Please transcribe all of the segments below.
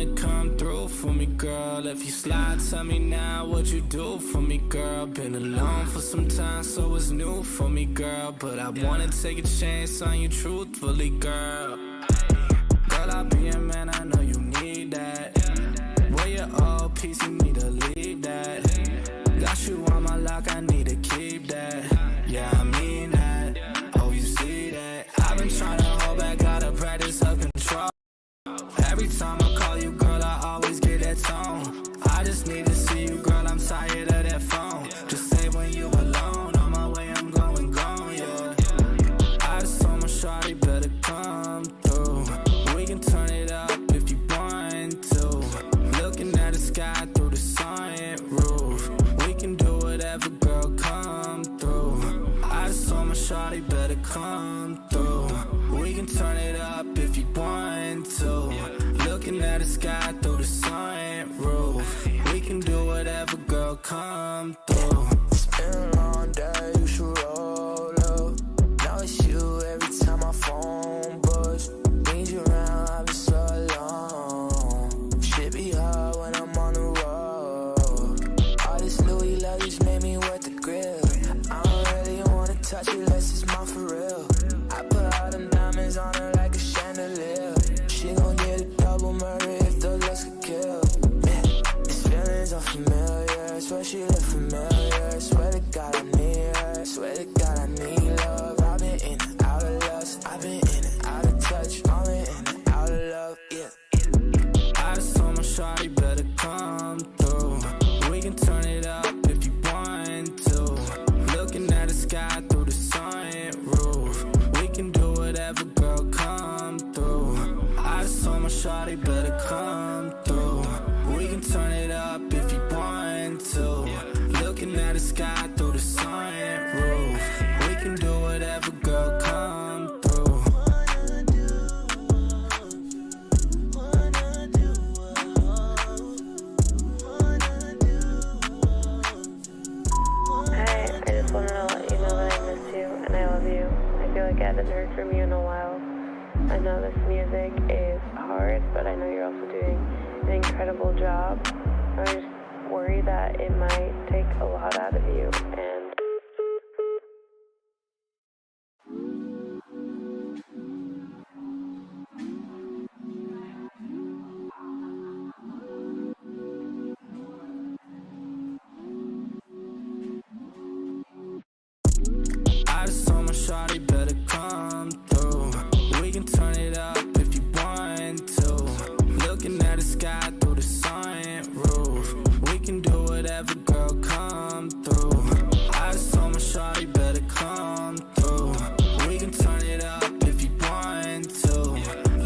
wanna come through for me, girl? If you slide, tell me now what you do for me, girl. Been alone for some time, so it's new for me, girl. But I wanna take a chance on you truthfully, girl. Girl, I'll be a man, I know you need that. Where your old piece, you need to leave that. Got you on my lock, I need to keep that. Yeah, I mean that. Oh, you see that? I've been trying to hold back, gotta practice self-control. Every time I call you, girl, I always get that tone. I just need to see you, girl, I'm tired of that phone. Just say when you alone, on my way, I'm going gone, yeah. I just told my shawty better come through. We can turn it up if you want to. Looking at the sky through the sunroof. We can do whatever, girl, come through. I just told my shawty better come through. We can turn it up if you want to. Looking at the sky through the sunroof. We can do whatever, girl, come through. It's been a long day, you should roll up. Now it's you every time my phone buzz. Need you around, I've been so alone. Shit be hard when I'm on the road. All this Louis luggage made me wet the grill. I don't really wanna touch it unless it's mine for real. I put all them diamonds on her like a chandelier. She gon' get a double murder if the looks could kill. Man, these feelings are familiar. Swear she look familiar. Swear to God I need her. Swear to God I need love. I've been in and out of lust. I've been in and out of touch. All in and out of love, yeah. I just told my shawty better come through. We can turn it up if you want to. Looking at the sky through the sunroof. We can do whatever, girl, come through. I just told my shawty better come through. We can turn it up if you want to. Looking at the sky through the sunroof. We can do whatever, girl, come through. Hi, I just wanted to let you know that I miss you and I love you. I feel like I haven't heard from you in a while. I know this music is hard, but I know you're also doing an incredible job. I just worry that it might take a lot out of you, and I just told my shawty better come through. We can turn it up if you want to. Looking at the sky through the sunroof. We can do whatever, girl, come through. I just told my shawty better come through. We can turn it up if you want to.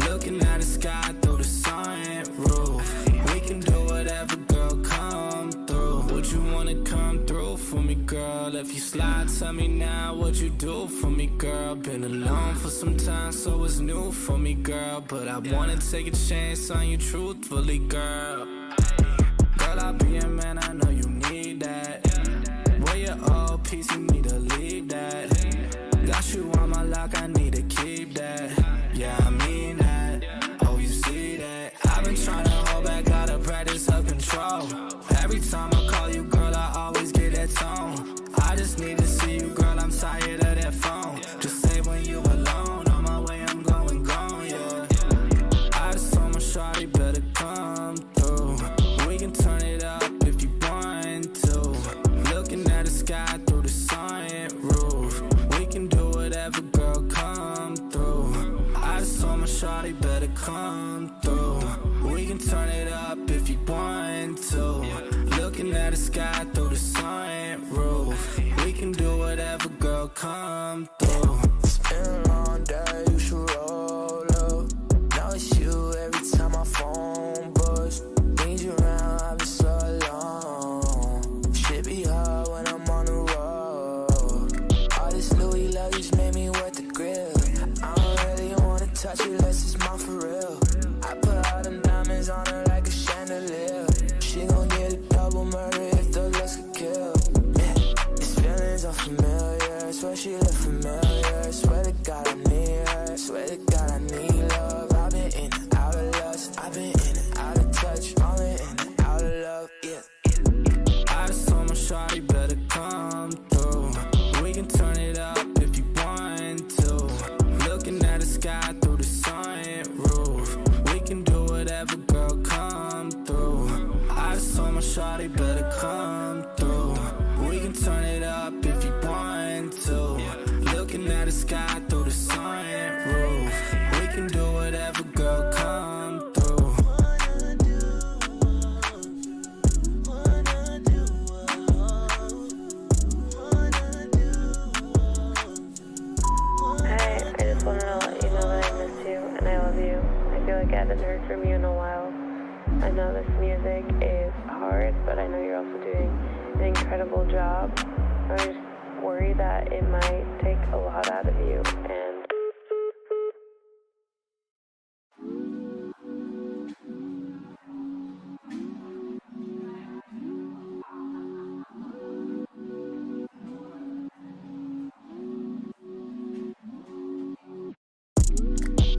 Looking at the sky through the sunroof. We can do whatever, girl, come through. Would you wanna come through for me, girl? If you slide, tell me now what you do for me, girl. Been alone for some time, so it's new for me, girl. But I wanna take a chance on you truthfully, girl. Girl, I'll be a man, I know you need that. Where your old piece, you need to leave that. Got you on my lock, I need to keep that. Yeah, I mean that. Oh, you see that? I've been trying to hold back, gotta practice self-control. Every time I call you, girl, I always get that tone. I just need to see you, girl, I'm tired of that phone. Just say when you alone, on my way, I'm going gone, yeah. I just told my shawty better come through. We can turn it up if you want to. Looking at the sky through the sunroof. We can do whatever, girl, come through. I just told my shawty better come through. We can turn it up if you want to. Looking at the sky through the sunroof. We can do whatever, girl, come through. It's been a long day, you should roll up. Now it's you every time my phone buzz. Need you around, I've been so alone. Shit be hard when I'm on the road. All this Louis luggage made me wet the grill. I don't really wanna touch it unless it's mine for real. I put all them diamonds on her like a chandelier. She gon' get a double murder if the looks I know this music is hard, but I know you're also doing an incredible job. I just worry that it might take a lot out of you, and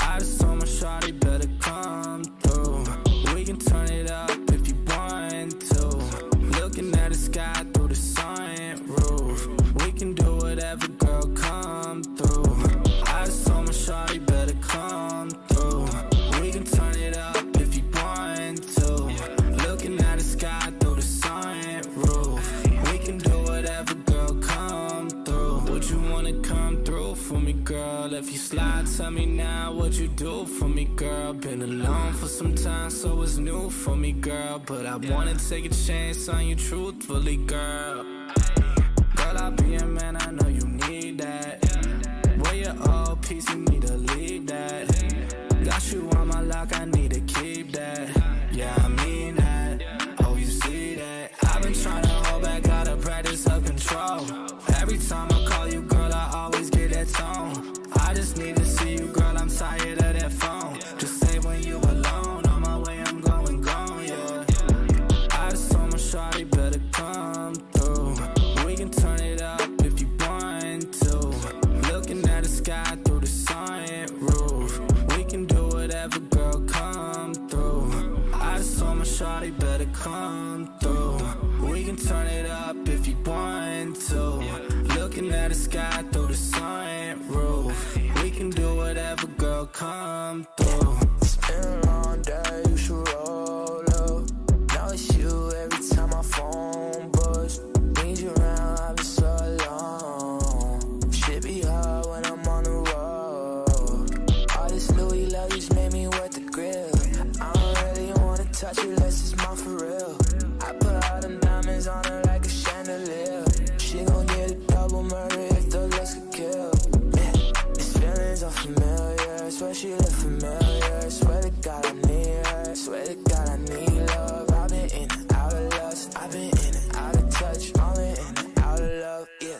I just told my shawty better come through. We can turn it up if you want to. Looking at the sky through the sunroof. We can do whatever, girl, come through. I just told my shawty better come through. We can turn it up if you want to. Looking at the sky through the sunroof. We can do whatever, girl, come through. Would you wanna come through for me, girl? If you slide, tell me now what you do for me, girl. Been alone for some time, so it's new for me, girl. But I wanna take a chance on you truthfully, girl. Girl, I'll be a man, I know you need that. Where your old piece, you need to leave that. Got you on my lock, I need to keep that. Yeah, I mean that. Oh, you see that? I've been trying to hold back, gotta practice self-control. Every time I call you, girl, I always get that tone. I just need to see you, girl, I'm tired of that phone. Just say when you alone, on my way, I'm going, yeah. I just told my shawty better come through. We can turn it up if you want to. Looking at the sky through the sunroof. We can do whatever, girl, come through. I just told my shawty better come through. We can turn it up if you want to. Looking at the sky through the sunroof. We can do whatever, girl, come through. It's been a long day, you should roll up. Now it's you every time my phone buzz. Need you around, I've been so alone. Shit be hard when I'm on the road. All this Louis luggage made me wet the grill. I don't really wanna touch it unless it's mine for real. I put all the diamonds on her like a chandelier. She gon' get a double murder if the looks could kill. Yeah, these feelings are familiar. Swear she look familiar. Swear to God I need her. Swear to God I need love. I've been in and out of lust. I've been in and out of touch. Only in and out of love. Yeah.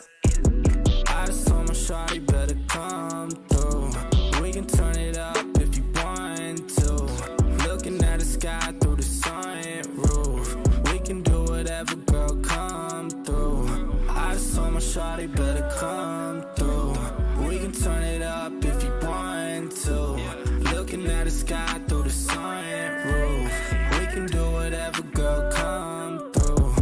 I just told my shawty better come through. We can turn it up if you want to. Looking at the sky through the sunroof. We can do whatever, girl, come through. I just told my shawty better come through. We can turn it up if you want to. Looking at the sky through the sunroof. We can do whatever, girl, come through.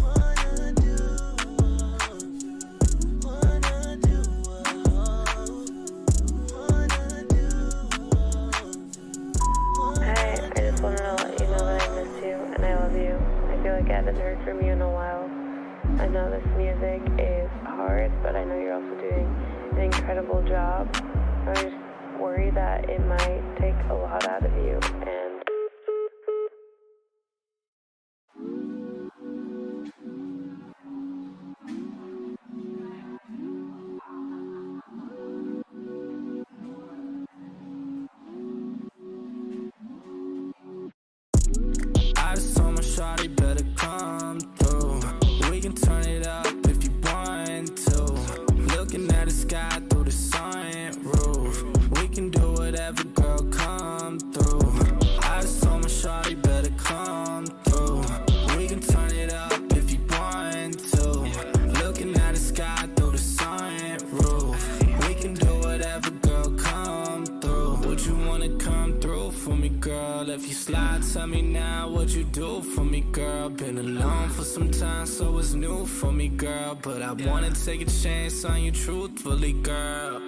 hey, I just wanted to let you know that I miss you and I love you. I feel like I haven't heard from you in a while. I know this music is hard, but I know you're also doing an incredible job. I just worry that it might take a lot out of you, and I just told my shawty better come through. We can turn it up if you want to. Looking at the sky through the sunroof. We can do whatever, girl, come through. I just told my shawty better come through. We can turn it up if you want to. Looking at the sky through the sunroof. We can do whatever, girl, come through. Would you wanna come through for me, girl? If you slide, tell me now what you do for me, girl. Been alone for some time, so it's new for me, girl. But I wanna take a chance on you truthfully, girl.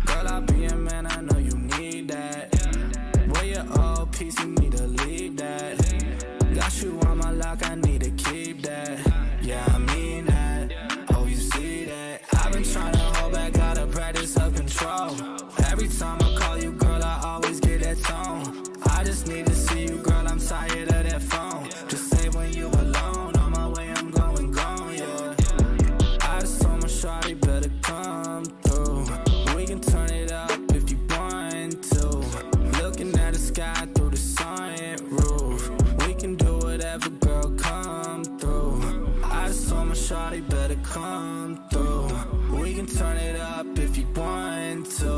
Girl, I'll be a man, I know you need that. Where your old piece, you need to leave that. Got you on my lock, I need to keep that. Yeah, I mean that. Oh, you see that? I've been trying to hold back, gotta practice self-control. Every time I call you, girl, I always get that tone. I just need to see you, girl, I'm tired of that phone. Just say when you alone, on my way, I'm going, yeah. I just told my shawty better come through. We can turn it up if you want to. Looking at the sky through the sunroof. We come through. We can turn it up if you want to.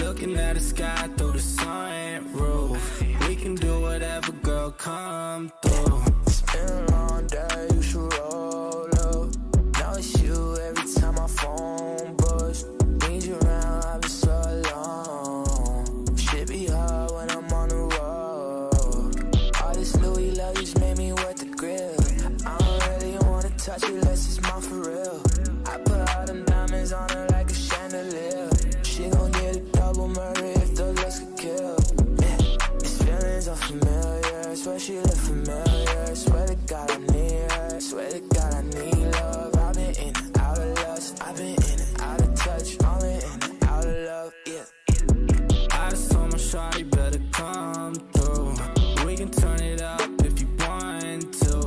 Looking at the sky through the sunroof. We can do whatever, girl, come through. It's been a long day, you should roll up. Now it's you every time my phone buzz. Need you around, I've been so alone. Shit be hard when I'm on the road. All this Louis luggage made me wet the grill. I don't really wanna touch it unless it's mine for real. I put all them diamonds on her like a chandelier. She gon' get a double murder if the looks could kill. Yeah, these feelings are familiar. Swear she look familiar. Swear to God I need her. Swear to God I need love. I've been in and out of lust. I've been in and out of touch. Only in and out of love. Yeah. I just told my shawty better come through. We can turn it up if you want to.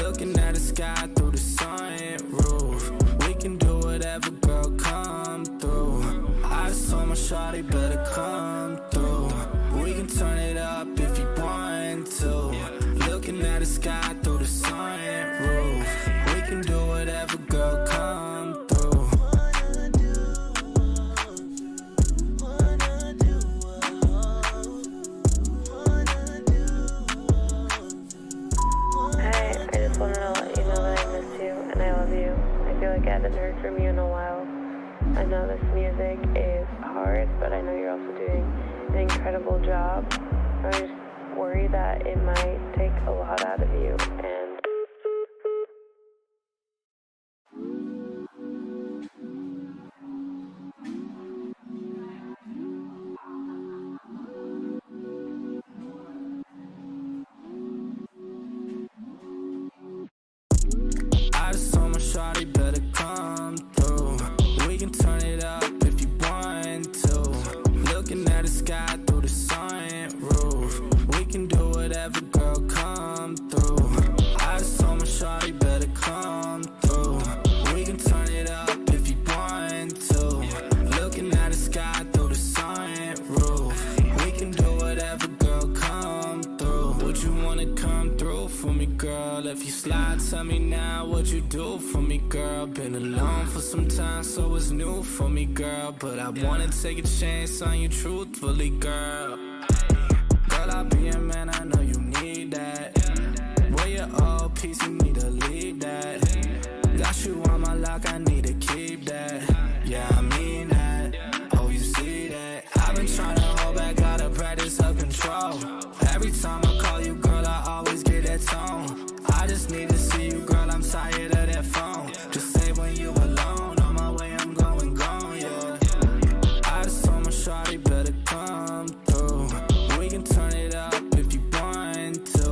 Looking at the sky through the sunroof. We can do whatever, girl, come through. I just told my shawty better come through. We can turn it up if you want to. Looking at the sky through the sunroof. We can do whatever, girl, come through. Hi, I just wanted to let you know that I miss you and I love you. I feel like I haven't heard from you in a while. I know this music is hard, but I know you're also doing an incredible job. I just worry that it might take a lot out of you, and I just told my shawty better come through. We can turn it up if you want to. Looking at the sky through the sunroof. We can do whatever, girl, come through. I just told my shawty better come through. We can turn it up if you want to. Looking at the sky through the sunroof. We can do whatever, girl, come through. Would you wanna come through for me, girl? If you slide, tell me now what you do for me, girl. Been alone for some time, so it's new for me, girl. But I wanna take a chance on you truthfully, girl. Girl, I'll be a man, I know you need that. Where your old piece, you need to leave that. Got you on my lock, I need to keep that. Yeah, I mean that. Oh, you see that? I've been trying to hold back, gotta practice self-control. Every time I call you, girl, I always get that tone. I just need to see you, girl, I'm tired of that phone. Just say when you alone, on my way, I'm going gone, yeah. I just told my shawty better come through. We can turn it up if you want to.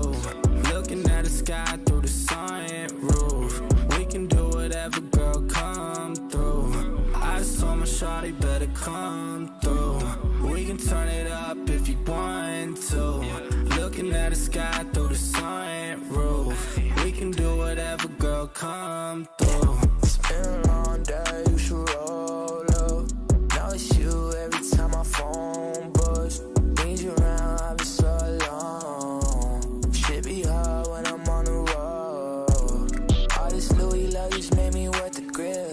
Looking at the sky through the sunroof. We can do whatever, girl, come through. I just told my shawty better come through. We can turn it up if you want to. Looking at the sky through the sunroof. We can do whatever, girl, come through. It's been a long day, you should roll up. Now it's you every time my phone buzz. Need you around, I've been so alone. Shit be hard when I'm on the road. All this Louis luggage made me wet the grill.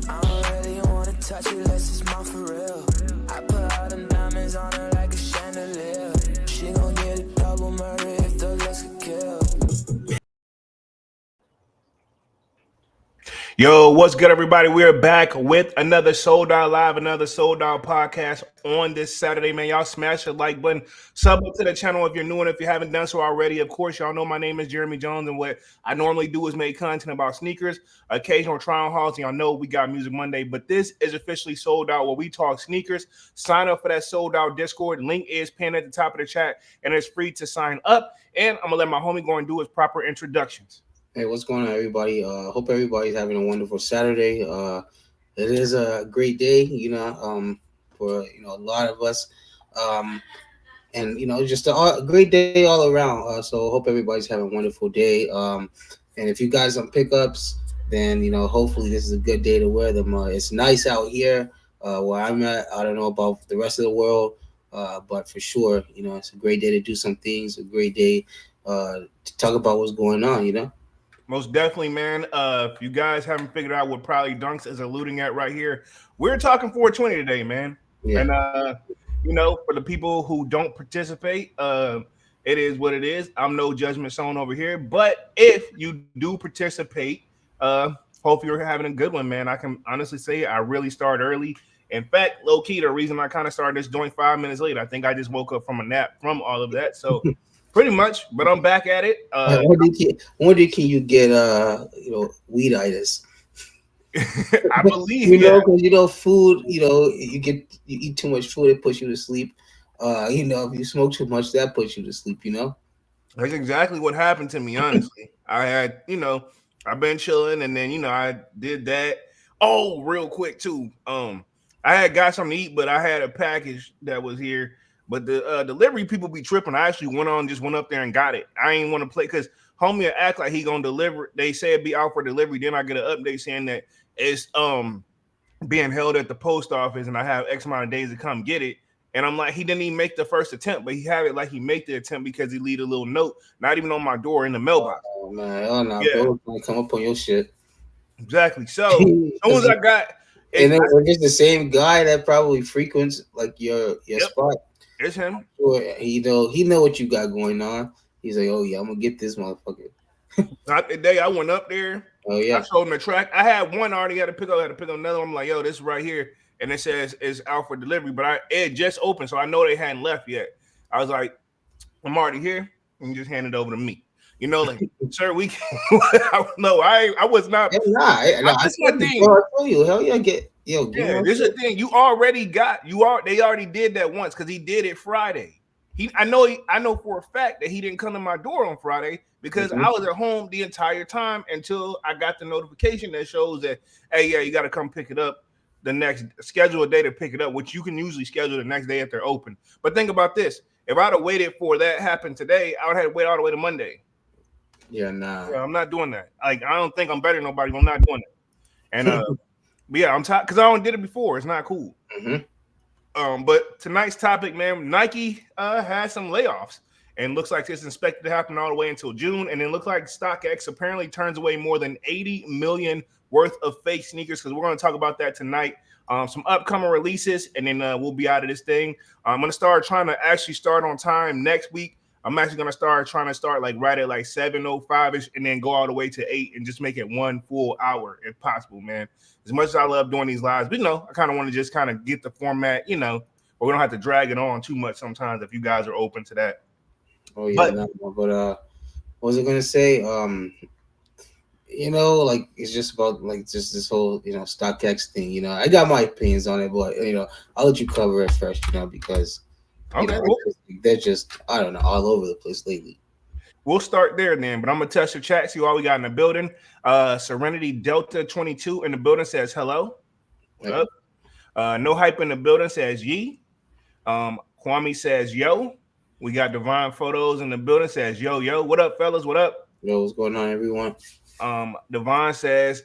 I don't really wanna touch it unless it's mine for real. I put all them diamonds on her like a chandelier. She gon' get a double murder if the looks could kill. Yo, what's good, everybody? We're back with another Sold Out Live, another Sold Out podcast on this Saturday, man. Y'all smash the like button, sub up to the channel if you're new and if you haven't done so already. Of course, y'all know my name is Jeremy Jones, and what I normally do is make content about sneakers, occasional try-on hauls, and y'all know we got Music Monday, but this is officially Sold Out, where we talk sneakers. Sign up for that Sold Out Discord. Link is pinned at the top of the chat, and it's free to sign up. And I'm going to let my homie go and do his proper introductions. Hey, what's going on, everybody? Hope everybody's having a wonderful Saturday. It is a great day, for a lot of us, and just a great day all around. So hope everybody's having a wonderful day. And if you guys on pickups, then hopefully this is a good day to wear them. It's nice out here where I'm at. I don't know about the rest of the world, but for sure, it's a great day to do some things. A great day to talk about what's going on. Most definitely, man. If you guys haven't figured out what Probably Dunks is alluding at right here, we're talking 420 today, man. Yeah. And for the people who don't participate, it is what it is. I'm no judgment zone over here. But if you do participate, hope you're having a good one, man. I can honestly say I really started early. In fact, low key, the reason I kind of started this joint 5 minutes late, I think I just woke up from a nap from all of that. So pretty much, but I'm back at it. When can you get weeditis? I believe, Because food. You eat too much food, it puts you to sleep. If you smoke too much, that puts you to sleep. That's exactly what happened to me, honestly. I had, I've been chilling and then, I did that. Oh, real quick too. I had got something to eat, but I had a package that was here. But the delivery people be tripping. I actually went up there and got it. I ain't want to play because homie act like he gonna deliver. They say it be out for delivery. Then I get an update saying that it's being held at the post office and I have X amount of days to come get it. And I'm like, he didn't even make the first attempt, but he had it like he made the attempt because he leave a little note, not even on my door in the mailbox. Oh man, bro, gonna come up on your shit. Exactly. So as soon as I got, and then it's the same guy that probably frequents like your spot. It's him. He know what you got going on. He's like, oh yeah, I'm gonna get this motherfucker. Not the day I went up there. Oh yeah, I showed him the track. I had one already had to pick up. I had to pick up another one. I'm like, yo, this is right here. And it says it's out for delivery, but it just opened, so I know they hadn't left yet. I was like, I'm already here, and just hand it over to me. Sir, we can't. No, I was not. This is my thing. Hell yeah, this is the thing. They already did that once because he did it Friday. I know for a fact that he didn't come to my door on Friday because I was at home the entire time until I got the notification that shows that, hey, yeah, you got to come pick it up. The next schedule a day to pick it up, which you can usually schedule the next day if they're open. But think about this: if I'd have waited for that happen today, I would have to wait all the way to Monday. Yeah, nah. Yeah, I'm not doing that. Like, I don't think I'm better than nobody. But I'm not doing it. And but yeah, I'm tired because I already did it before. It's not cool. But tonight's topic, man, Nike has some layoffs, and looks like it's expected to happen all the way until June. And it looks like StockX apparently turns away more than 80 million worth of fake sneakers, because we're going to talk about that tonight. Some upcoming releases, and then we'll be out of this thing. I'm going to start trying to actually start on time next week. I'm actually going to start like right at like 7:05ish, and then go all the way to 8 and just make it one full hour if possible, man. As much as I love doing these lives, but I kind of want to just kind of get the format, but we don't have to drag it on too much sometimes if you guys are open to that. Oh yeah, but what was I going to say? Like it's just about like just this whole StockX thing. I got my opinions on it, but I'll let you cover it first, because they're just I don't know all over the place lately. We'll start there then, but I'm gonna test your chat, see what we got in the building. Serenity Delta 22 in the building says hello. What up? No Hype in the building says yee. Kwame says yo. We got Divine Photos in the building says yo. What up, fellas? What up? Yo, what's going on, everyone? Devon says,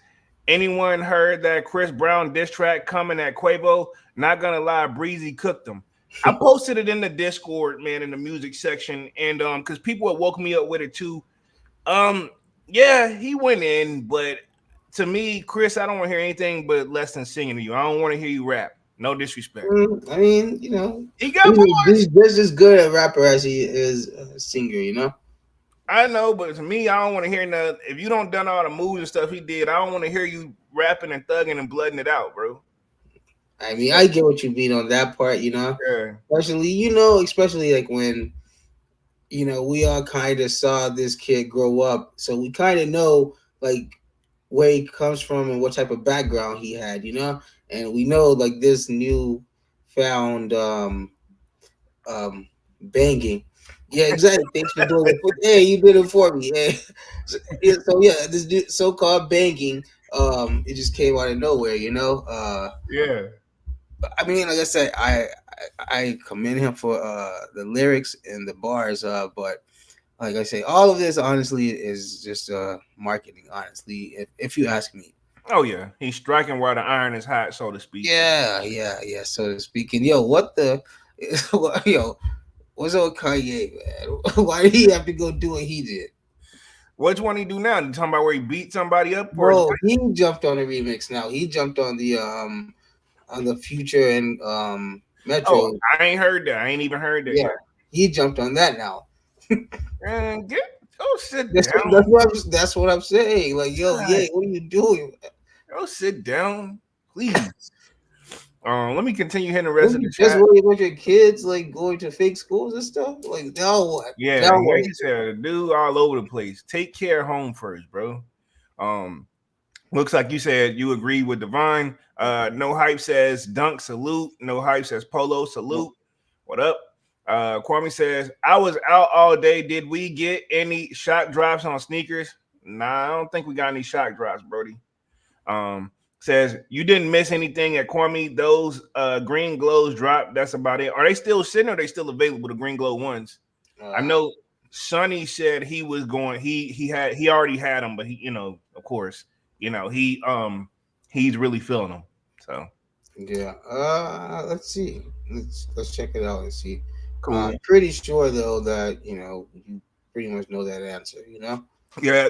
anyone heard that Chris Brown diss track coming at Quavo? Not gonna lie, Breezy cooked them. I posted it in the Discord, man, in the music section, and because people had woke me up with it too. Yeah, he went in, but to me, Chris, I don't want to hear anything but less than singing to you. I don't want to hear you rap. No disrespect. I mean, he got he's just as good a rapper as he is a singer, I know, but to me, I don't want to hear nothing. If you don't done all the moves and stuff he did, I don't want to hear you rapping and thugging and blooding it out, bro. I mean, I get what you mean on that part, Yeah. Especially like when, we all kind of saw this kid grow up, so we kind of know like where he comes from and what type of background he had, and we know like this new found banging. Yeah, exactly. Thanks for doing it. Hey, you did it for me. Hey. So yeah, this so-called banging, it just came out of nowhere, Yeah. But I mean, like I said, I commend him for the lyrics and the bars, but like I say, all of this honestly is just marketing. Honestly, if you ask me. Oh yeah, he's striking while the iron is hot, so to speak. Yeah, so to speak. And what's up with Kanye, man? Why did he have to go do what he did? Which one he do now? You talking about where he beat somebody up or? Bro, he jumped on the remix now. He jumped on the Future and Oh, Metro. I ain't heard that. I ain't even heard that Yeah, yet. he jumped on that now. Man, go sit That's down. that's what I'm saying. Like, yo, God, yeah, what are you doing? go sit down, please. Let me continue hitting the What, rest of you the just chat. worried about your kids like going to fake schools and stuff? Like, now what? Yeah, Now what? like you said, a dude all over the place. Take care home first, bro. Um, Looks like you said you agree with Divine. No Hype says dunk salute. No Hype says polo salute. What up? Kwame says I was out all day. Did we get any shock drops on sneakers? Nah, I don't think we got any shock drops, Brody. Um, Says you didn't miss anything at Kwame. Those green glows dropped. That's about it. Are they still sitting or are they still available? The green glow ones. I Uh, know Sonny said he was going. He already had them, but he of course he's really feeling them. So yeah. Let's see. Let's check it out and see. cool. Pretty sure though that you pretty much know that answer. Yeah,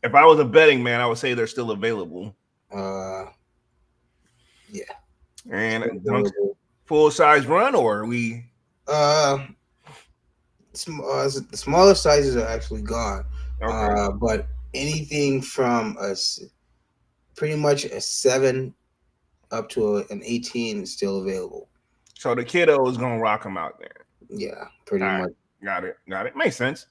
if I was a betting man, I would say they're still available. Uh, yeah. And Still Dunk's available. full size run, or are we? Uh, the smaller sizes are actually gone. Okay. But anything from pretty much a 7 up to an 18 is still available. So the kiddo is gonna rock them out there. Yeah, pretty All right, much. got it. Makes sense.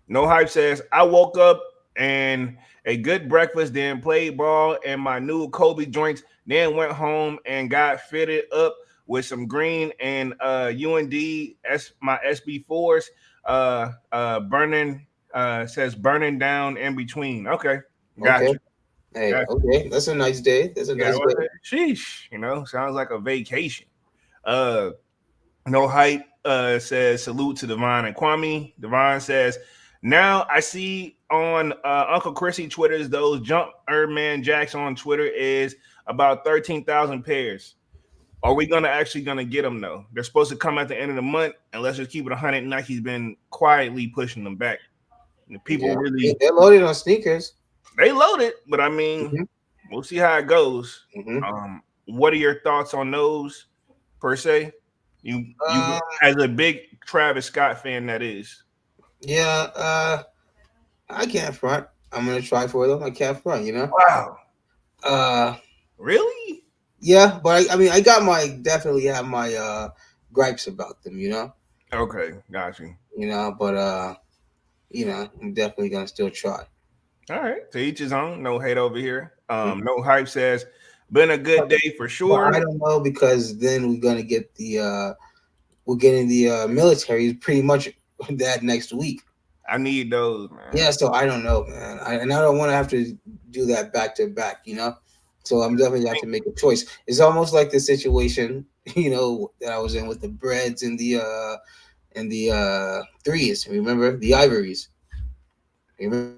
No Hype says I woke up and a good breakfast, then played ball and my new Kobe joints, then went home and got fitted up with some green and UND my SB4s burning says burning down in between. Okay, got Okay. you. Hey, Got you. okay. That's a nice day. That's a Yeah, nice well, day. sheesh, sounds like a vacation. Uh No Hype says salute to Devon and Kwame. Devon says, now I see on Uncle Chrissy Twitter's those jump man jacks on Twitter is about 13,000 pairs. Are we gonna get them though? They're supposed to come at the end of the month, and let's just keep it 100. Nike's been quietly pushing them back. And people Yeah. really They're loaded on sneakers. they load it, but I mean, Hmm. we'll see how it goes. Hmm. What are your thoughts on those per se? You Uh, as a big Travis Scott fan, that is. yeah. I can't front. I'm gonna try for them. I can't front. Wow, Uh, really? yeah, but I mean, I got definitely have my gripes about them. Okay, got you. But I'm definitely gonna still try. All right, to each his own. No hate over here. Mhm. No Hype says been a good day for But sure. I don't know because then we're gonna get we're getting the military pretty much that next week. I need those, man. Yeah, so I don't know, man. And I don't want to have to do that back to back. So I'm definitely gonna have to make a choice. It's almost like the situation, that I was in with the breads and the threes. Remember the ivories? Remember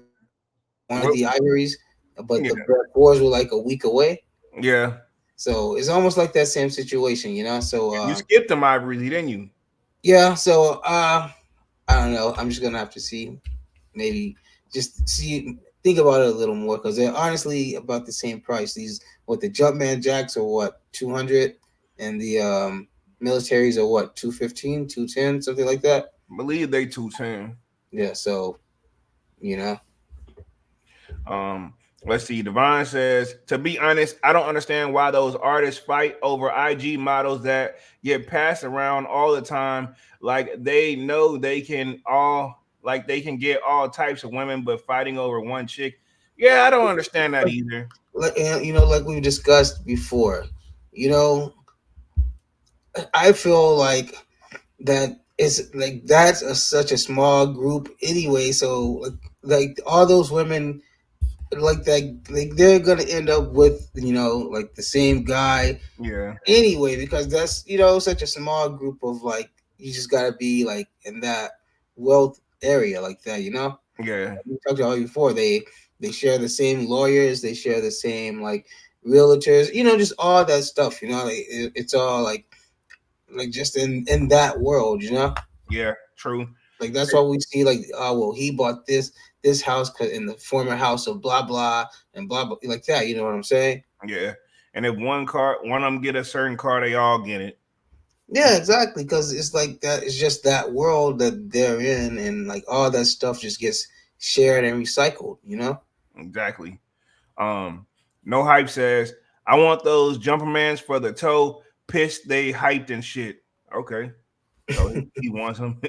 one of Well, the ivories, but yeah, the bread fours were like a week away. yeah. So it's almost like that same situation. So You skipped them ivories, didn't you? yeah, so I don't know. I'm just gonna have to see, maybe just think about it a little more because they're honestly about the same price. The Jumpman Jacks are what 200, and the militaries are what 215, 210, something like that. I believe they 210. Yeah, so you know, Um, let's see. Devon says, to be honest, I don't understand why those artists fight over IG models that get passed around all the time. Like they know they can get all types of women, but fighting over one chick. Yeah, I don't understand that either. like we've discussed before, you know, I feel like that is like that's such a small group anyway. So like all those women like that, like they're gonna end up with like the same guy Yeah, anyway because that's such a small group of like you just gotta be like in that wealth area like that. yeah, We talked about it before. They share the same lawyers, they share the same like realtors, just all that stuff. It's all like just in that world. yeah. True. Like that's why we see like, oh well, he bought this house in the former house of blah blah and blah blah like that. You know what I'm saying? Yeah. And if one of them get a certain car, they all get it. Yeah, exactly. Because it's like that. It's just that world that they're in, and like all that stuff just gets shared and recycled. You know? Exactly. No hype says, I want those jumpermans for the toe. Pissed they hyped and shit. Okay. So he wants them.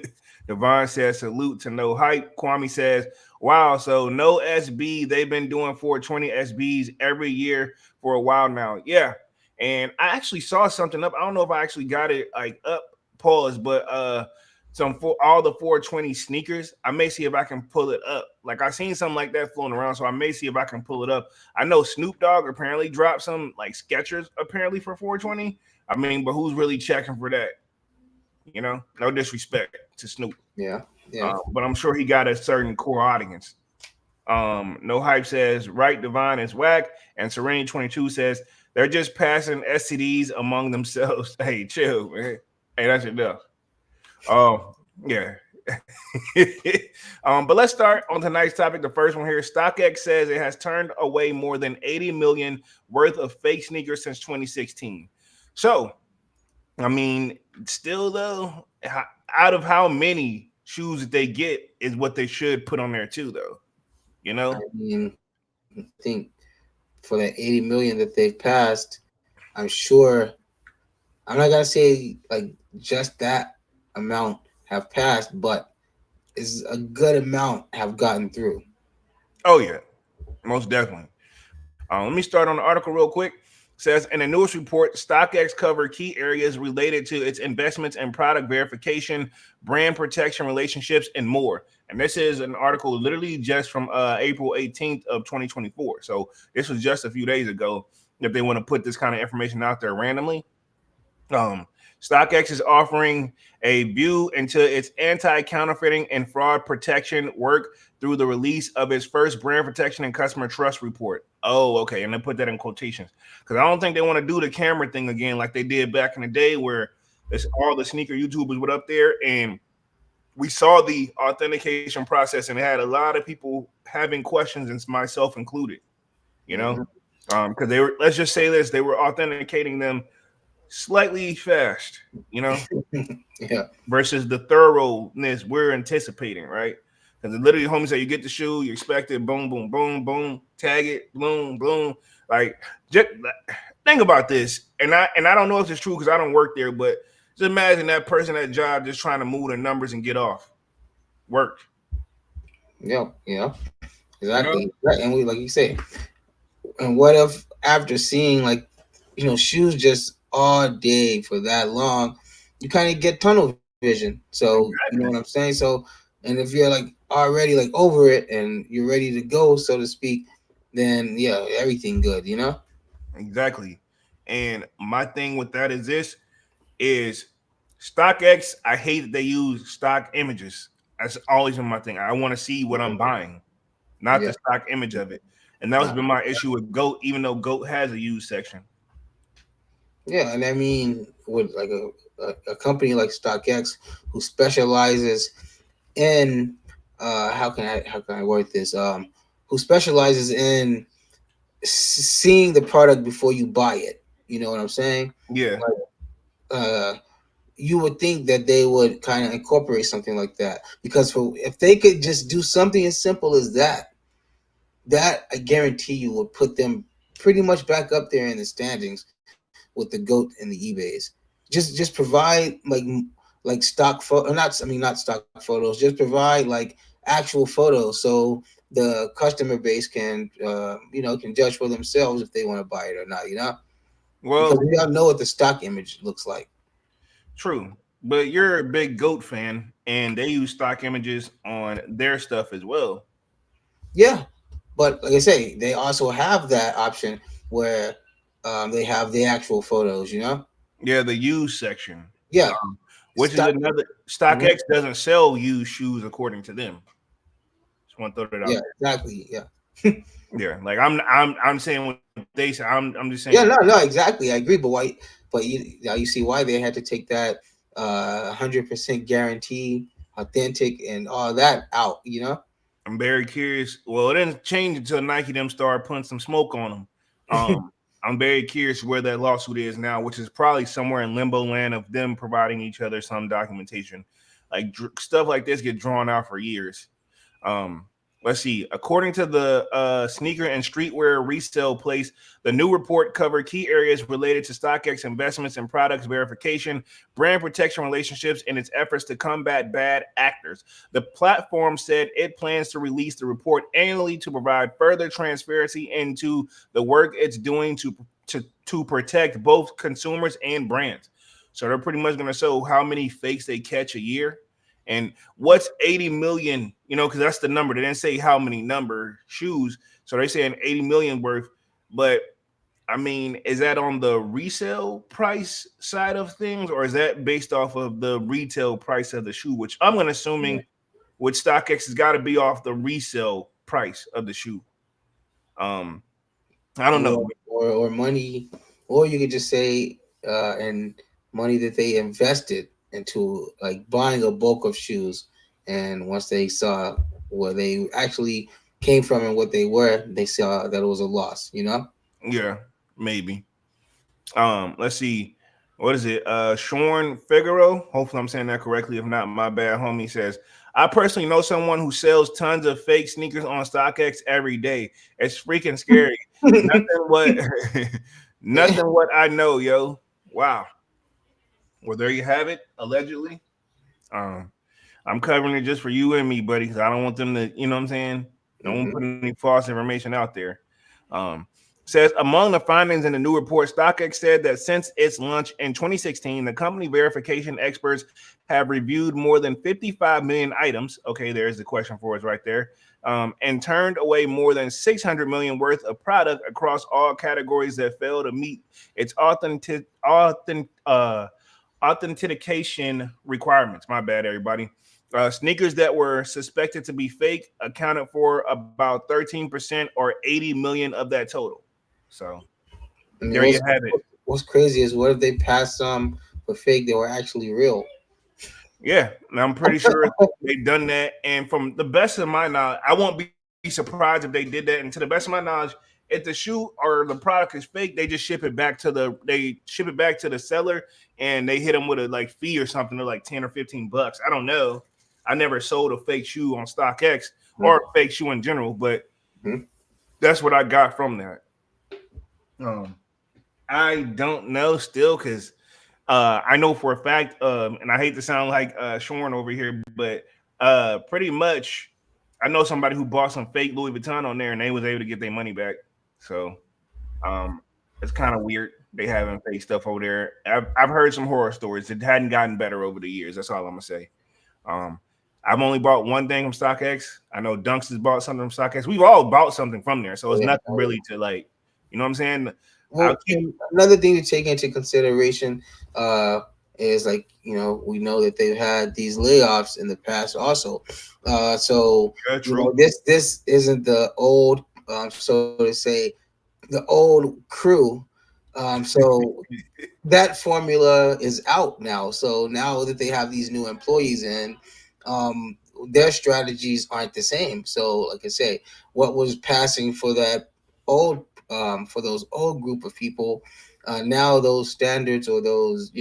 Devon says, salute to no hype. Kwame says, wow, so no SB. They've been doing 420 SBs every year for a while now. Yeah. And I actually saw something up. I don't know if I actually got it like up, pause, but some for all the 420 sneakers. I may see if I can pull it up. Like I seen something like that floating around, so I may see if I can pull it up. I know Snoop Dogg apparently dropped some like Skechers apparently for 420. I mean, but who's really checking for that? You know, no disrespect to Snoop, Yeah, yeah. but I'm sure he got a certain core audience. No hype says right divine is whack, and Serene 22 says they're just passing STDs among themselves. Hey, chill, man. Hey, that's enough. Yeah. But let's start on tonight's topic. The first one here: StockX says it has turned away more than 80 million worth of fake sneakers since 2016. So I mean, still though, out of how many shoes that they get is what they should put on there too, though. You I know, mean, I think for that 80 million that they've passed, I'm sure. I'm not gonna say like just that amount have passed, but is a good amount have gotten through. oh yeah, most definitely. Let me start on the article real quick. Says in a newest report, StockX covered key areas related to its investments in product verification, brand protection relationships, and more. And this is an article literally just from April 18th of 2024. So this was just a few days ago. If they want to put this kind of information out there randomly, um, StockX is offering a view into its anti-counterfeiting and fraud protection work through the release of its first brand protection and customer trust report. Oh, okay. And they put that in quotations because I don't think they want to do the camera thing again like they did back in the day where it's all the sneaker YouTubers were up there and we saw the authentication process and it had a lot of people having questions and myself included, you know, because they were, let's just say this, they were authenticating them slightly fast, you know, Yeah, versus the thoroughness we're anticipating, right? Because literally, homies say you get the shoe, you expect it, boom, boom, boom, boom, tag it, boom, boom. Like, just think about this, and I don't know if it's true because I don't work there, but just imagine that person at job just trying to move the numbers and get off work. yeah, You know? exactly. Right. And we like you say, and what if after seeing like shoes just all day for that long, you kind of get tunnel vision. So you know what I'm Exactly. saying. So and if you're like already like over it and you're ready to go, so to speak, then yeah, everything good. You know. Exactly. And my thing with that is this is StockX. I hate that they use stock images. That's always been my thing. I want to see what I'm buying, not Yeah. the stock image of it. And that was Nah. been my issue with Goat, even though Goat has a used section. Yeah, and I mean with like a company like StockX who specializes in how can I word this who specializes in seeing the product before you buy it. You know what I'm saying? Yeah. Uh, you would think that they would kind of incorporate something like that because for if they could just do something as simple as that, that I guarantee you would put them pretty much back up there in the standings with the GOAT and the eBays. Just provide like stock photo, not I mean not stock photos. Just provide like actual photos so the customer base can can judge for themselves if they want to buy it or not. You know, because Well, we all know what the stock image looks like. true. But you're a big Goat fan, and they use stock images on their stuff as well. Yeah, but like I say, they also have that option where they have the actual photos. You know, Yeah, the used section, yeah, um, which is stock. another. Mhm. StockX doesn't sell used shoes according to them. Just want to throw that out Yeah, exactly. Yeah. there. Yeah, like I'm saying what they say. I'm just saying. Yeah, no, no, exactly. I agree, but why? But you now you see why they had to take that 100% guarantee, authentic and all that out, you know? I'm very curious. Well, it didn't change until Nike them started putting some smoke on them. I'm very curious where that lawsuit is now, which is probably somewhere in limbo land of them providing each other some documentation. Like stuff like this get drawn out for years. Um, let's see. According to the sneaker and streetwear resale place, the new report covered key areas related to StockX investments and products verification, brand protection relationships, and its efforts to combat bad actors. The platform said it plans to release the report annually to provide further transparency into the work it's doing to protect both consumers and brands. So they're pretty much going to show how many fakes they catch a year and what's 80 million, because that's the number. They didn't say how many number shoes. So they're saying 80 million worth. But I mean, is that on the resale price side of things, or is that based off of the retail price of the shoe? Which I'm going to assuming with StockX has got to be off the resale price of the shoe. I don't know. Or money, or you could just say and money that they invested into like buying a bulk of shoes, and once they saw where they actually came from and what they were, they saw that it was a loss, you know? Yeah, maybe. Let's see. What is it? Shorn Figaro. Hopefully I'm saying that correctly. If not, my bad. Homie says, I personally know someone who sells tons of fake sneakers on StockX every day. It's freaking scary. Nothing what nothing what I know, yo. Wow. Well, there you have it, allegedly. I'm covering it just for you and me, buddy, because I don't want them to, you know what I'm saying? Don't want to put any false information out there. Says among the findings in the new report, StockX said that since its launch in 2016, the company verification experts have reviewed more than 55 million items. Okay, there's the question for us right there. And turned away more than 600 million worth of product across all categories that fail to meet its authentication requirements. My bad, everybody. Sneakers that were suspected to be fake accounted for about 13% or 80 million of that total. So there you have it. What's crazy is what if they passed some for fake that were actually real? Yeah, I'm pretty sure they've done that. And from the best of my knowledge, I won't be surprised if they did that. And to the best of my knowledge, if the shoe or the product is fake, they just ship it back to the seller, and they hit them with a like fee or something. They're like 10 or 15 bucks. I don't know. I never sold a fake shoe on StockX or a fake shoe in general, but that's what I got from that. I don't know still because I know for a fact, and I hate to sound like Shorn over here, but pretty much I know somebody who bought some fake Louis Vuitton on there and they was able to get their money back. So it's kind of weird. They having fake stuff over there. I've heard some horror stories. It hadn't gotten better over the years. That's all I'm gonna say. I've only bought one thing from StockX. I know Dunks has bought something from StockX. We've all bought something from there, so it's nothing really to like. You know what I'm saying? Well, another thing to take into consideration is like, we know that they've had these layoffs in the past also. So this isn't the old, so to say, the old crew. So that formula is out now. So now that they have these new employees in, their strategies aren't the same. So like I say, what was passing for that old for those old group of people, now those standards or those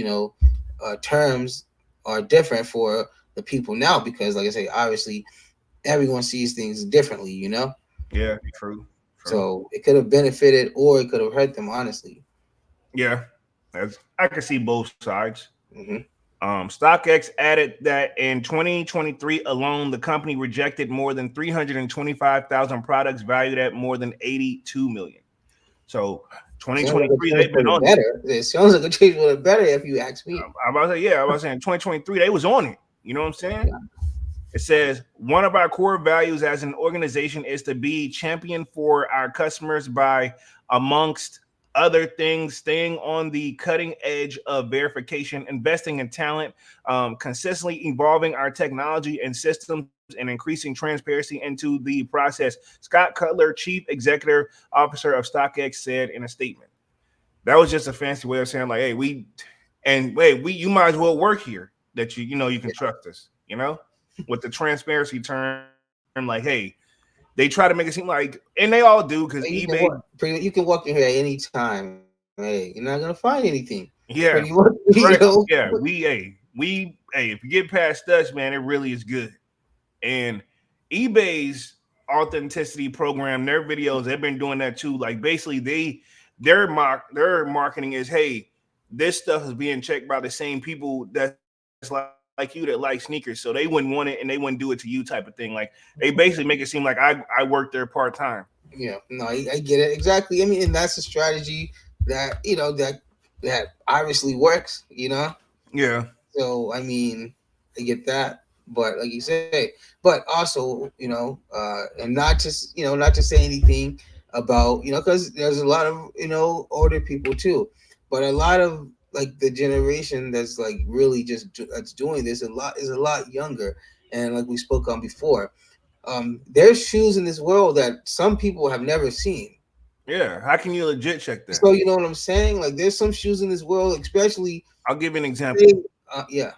terms are different for the people now, because like I say, obviously everyone sees things differently, Yeah, true. So it could have benefited or it could have hurt them, honestly. Yeah, I can see both sides. StockX added that in 2023 alone, the company rejected more than 325,000 products valued at more than 82 million. So 2023, they've been on better. It sounds like a change for the better, if you ask me. I was saying 2023, they was on it. You know what I'm saying? Yeah. It says one of our core values as an organization is to be champion for our customers by, amongst other things, staying on the cutting edge of verification, investing in talent, consistently evolving our technology and systems, and increasing transparency into the process. Scott Cutler, Chief Executive Officer of StockX, said in a statement. That was just a fancy way of saying, like, hey, you might as well work here. That you can trust us. with the transparency term, like, hey, they try to make it seem like, and they all do, because You eBay, can walk. You can walk in here at any time. Hey, you're not gonna find anything. Pretty yeah, much, you right, know. yeah, hey, if you get past us, man, it really is good. And eBay's authenticity program, their videos, they've been doing that too. Like basically, their marketing is, hey, this stuff is being checked by the same people that's like you that like sneakers, so they wouldn't want it and they wouldn't do it to you, type of thing. Like they basically make it seem like I work there part time. Yeah, no, I get it exactly. I mean, and that's a strategy that that obviously works. Yeah, So I mean, I get that, but like you say, but also and not to say anything about because there's a lot of older people too, but a lot of like the generation that's like really that's doing this a lot younger, and like we spoke on before, there's shoes in this world that some people have never seen. yeah. How can you legit check that? So you know what I'm saying? Like there's some shoes in this world, especially I'll give you an example. big, yeah.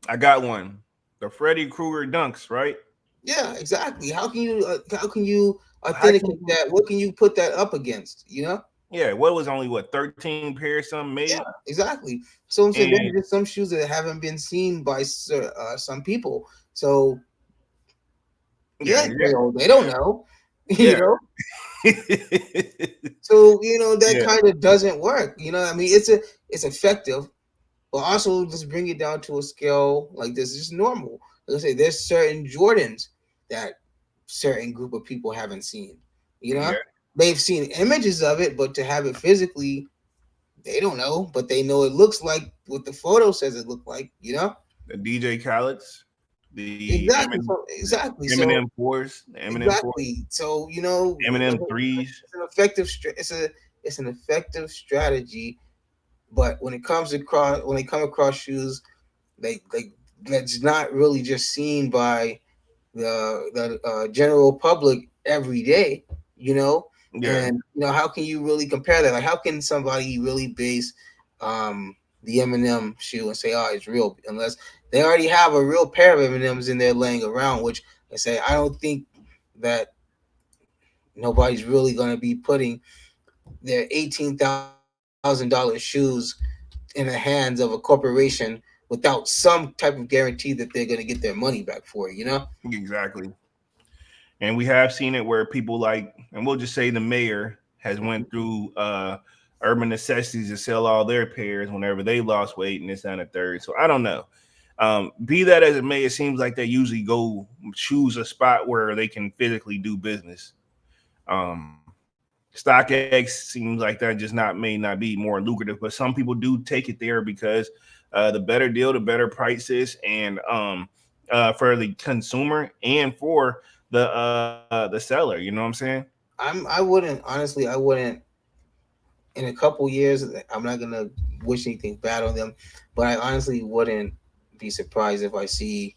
I got one, the Freddy Krueger dunks, right? Yeah, exactly. How can you How can authenticate you? that? What can you put that up against? Yeah, what was only what 13 pairs some Yeah, made, exactly. So I'm saying and there's just some shoes that haven't been seen by some people. So yeah, yeah, they don't know. you yeah, know. yeah. So that Yeah, kind of doesn't work. I mean, it's effective, but also just bring it down to a scale like this is normal. Like I say, there's certain Jordans that certain group of people haven't seen. You know, yeah. they've seen images of it, but to have it physically, they don't know. But they know it looks like what the photo says it looked like. The DJ Khaled's, Exactly. So the exactly. Eminem So fours, the Eminem fours, exactly. So Eminem threes. it's an effective. It's an effective strategy. But when they come across shoes, they that's not really just seen by the general public every day, you know. Yeah, And how can you really compare that? Like, how can somebody really base the Eminem shoe and say, "Oh, it's real," unless they already have a real pair of M&Ms in there laying around? Which I say I don't think that nobody's really going to be putting their $18,000 shoes in the hands of a corporation without some type of guarantee that they're going to get their money back for. exactly. And we have seen it where people like, and we'll just say the mayor has went through urban necessities to sell all their pairs whenever they lost weight and this and a third. So I don't know. Be that as it may, it seems like they usually go choose a spot where they can physically do business. Um, StockX seems like that just not may not be more lucrative, but some people do take it there because the better deal, the better prices, and for the consumer and for the seller. You know what I'm saying? I wouldn't honestly. I wouldn't in a couple years. I'm not gonna wish anything bad on them, but I honestly wouldn't be surprised if I see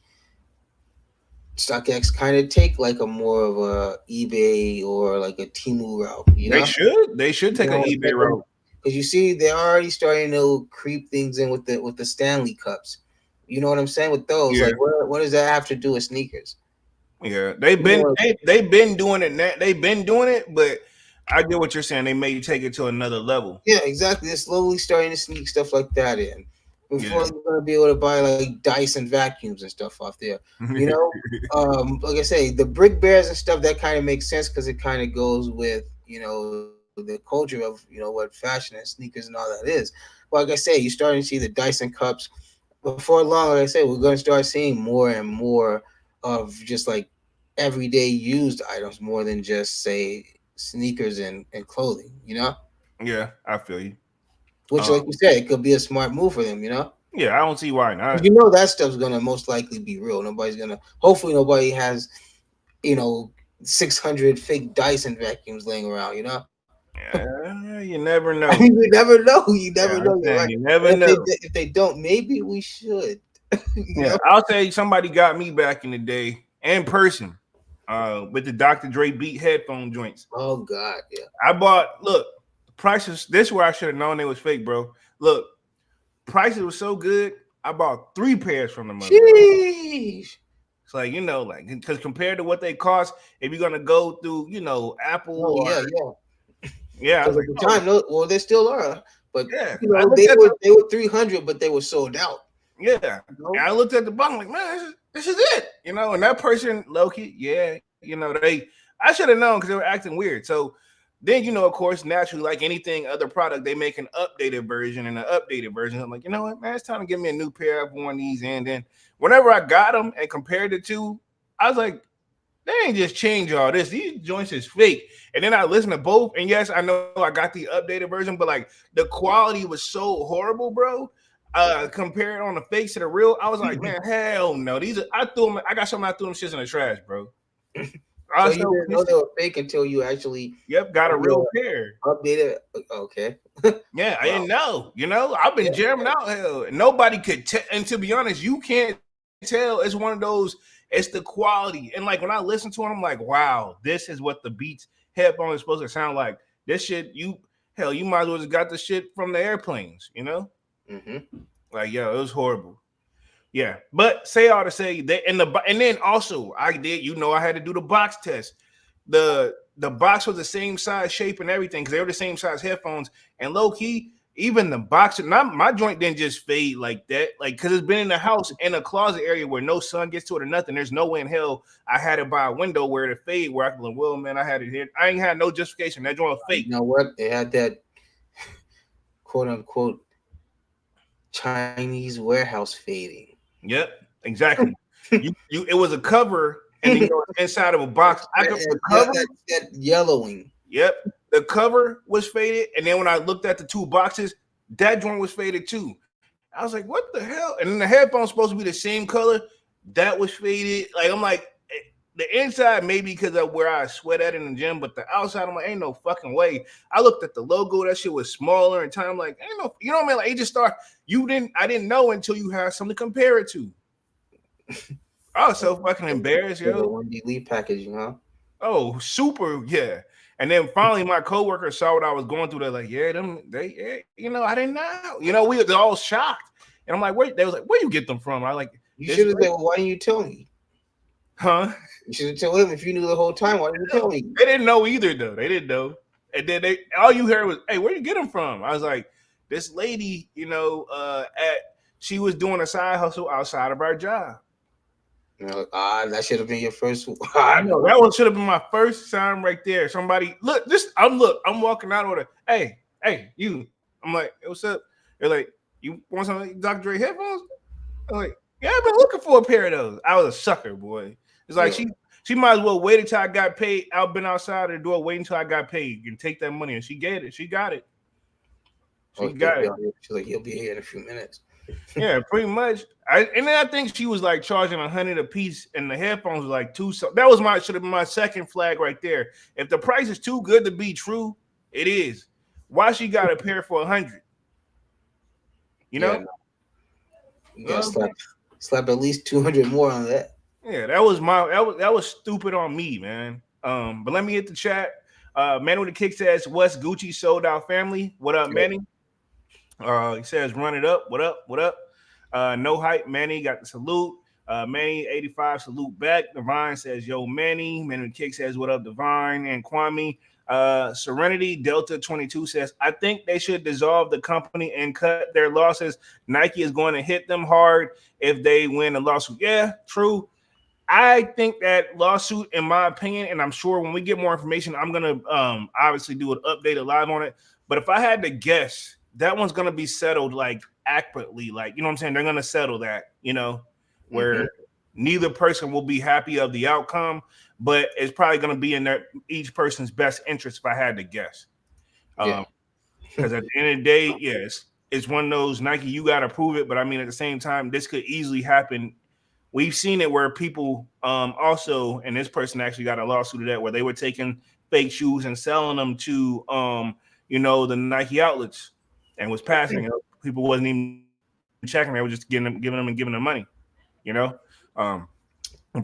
StockX kind of take like a more of a eBay or like a Temu route. They should. They should take an eBay route. Because you see, they're already starting to creep things in with the Stanley Cups. You know what I'm saying with those? Yeah, Like, what does that have to do with sneakers? yeah. They've You been know, they've been doing it. They've been doing it, but I get what you're saying. They may take it to another level. yeah, exactly. They're slowly starting to sneak stuff like that in. Before Yeah. you're gonna be able to buy like Dyson vacuums and stuff off there. You know, like I say, the brick bears and stuff that kind of makes sense because it kind of goes with the culture of what fashion and sneakers and all that is. But like I say, you're starting to see the Dyson cups. Before long, like I say, we're gonna start seeing more and more of just like everyday used items more than just say sneakers and clothing. Yeah, I feel you. Which, Um, like you said, it could be a smart move for them. yeah, I don't see why 'Cause not. that stuff's gonna most likely be real. Hopefully, nobody has you know 600 fake Dyson vacuums laying around. Yeah, you never I know. mean, you never know. You Yeah, never I'm know. You're saying right. you never And know. if they don't, maybe we should. you Yeah, know. I'll say somebody got me back in the day in person with the Dr. Dre beat headphone joints. Oh God, yeah. I bought, look, prices, this is where I should have known they was fake, bro. Look, prices was so good, I bought 3 pairs from the motherfucker. Sheesh. It's like, like, because compared to what they cost, if you're gonna go through, Apple Oh or yeah. I was Because at like, the oh time, no, well, they still are, but yeah. you I know, looked at they were 300, but they were sold out. yeah, You know? and I looked at the bottom like, man, this is it, and that person, Loki, yeah, I should have known because they were acting weird. So then, of course, naturally, like anything other product, they make an updated version and an updated version. I'm like, you know what, man, it's time to give me a new pair of one of these. And then whenever I got them and compared the two, I was like, they ain't just change all this. These joints is fake. And then I listened to both, and yes, I know I got the updated version, but like the quality was so horrible, bro. Compared on the face to the real, I was like, man, hell no. These are I threw them. I got something. I threw them shits in the trash, bro. So Also, you didn't know they were fake until you actually yep, got a real pair. updated. Okay. Yeah, I Wow. didn't know. I've been jamming out hell. Nobody could tell. And to be honest, you can't tell. It's one of those. It's the quality. And like when I listen to it, I'm like, wow, this is what the Beats headphone is supposed to sound like. This shit, you might as well just got the shit from the airplanes. Mm-hmm. Like, yo, it was horrible. Yeah, but say all to say that, and then also I did, I had to do the box test. The box was the same size, shape, and everything because they were the same size headphones. And low key, even the box, not my joint didn't just fade like that, like because it's been in the house in a closet area where no sun gets to it or nothing. There's no way in hell I had it by a window where it fade where I could, well, man, I had it here. I ain't had no justification. That joint was fake. You know what? They had that quote unquote Chinese warehouse fading. Yep, exactly. It was a cover, and then inside of a box. That yellowing. Yep, the cover was faded, and then when I looked at the two boxes, that joint was faded too. I was like, "What the hell?" And then the headphones supposed to be the same color, that was faded. Like I'm like, the inside maybe because of where I sweat at in the gym, but the outside I'm like, ain't no fucking way. I looked at the logo, that shit was smaller, and time I'm like, ain't no, you know what I mean? Like it just started. I didn't know until you had something to compare it to. I was so fucking embarrassed, yo. 1D leaf packaging, huh? Oh, super, yeah. And then finally, my coworker saw what I was going through. They're like, "Yeah, I didn't know." We were all shocked, and I'm like, "Wait?" They was like, "Where you get them from?" I like, you should have said, "Well, why didn't you tell me?" Huh? You should have told him if you knew the whole time. Why didn't you tell me? They didn't know either, though. They didn't know, and then all you heard was, "Hey, where you get them from?" I was like, "This lady, she was doing a side hustle outside of our job." That should have been your first. I know that one should have been my first sign right there. Somebody look, I'm walking out with hey, you. I'm like, hey, what's up? They're like, you want some Dr. Dre headphones? I'm like, yeah, I've been looking for a pair of those. I was a sucker, boy. It's like she might as well wait until I got paid. I've been outside the door waiting until I got paid and take that money. And she got it. She got it. She's like, he'll be here in a few minutes. Yeah, pretty much. And then I think she was like charging $100 a piece, and the headphones were like $2. So that was should have been my second flag right there. If the price is too good to be true, it is. Why she got a pair for $100? You know, you gotta slap at least 200 more on that. Yeah, that was stupid on me, man. But let me hit the chat. Man with the kick says, "What's Gucci sold out family? What up, Manny?" He says, "Run it up. What up? What up?" No hype. Manny got the salute. Manny 85 salute back. Divine says, "Yo, Manny." Man with the kick says, "What up, Divine?" And Kwame. Serenity Delta 22 says, "I think they should dissolve the company and cut their losses. Nike is going to hit them hard if they win a lawsuit." Yeah, true. I think that lawsuit, in my opinion, and I'm sure when we get more information, I'm gonna obviously do an update live on it. But if I had to guess, that one's gonna be settled like accurately, like you know what I'm saying. They're gonna settle that, where neither person will be happy of the outcome, but it's probably gonna be in each person's best interest. If I had to guess, because at the end of the day, yes, it's one of those Nike. You got to prove it, but I mean at the same time, this could easily happen. We've seen it where people also, and this person actually got a lawsuit of that, where they were taking fake shoes and selling them to, the Nike outlets, and was passing it. People wasn't even checking; they were just giving them money. I'm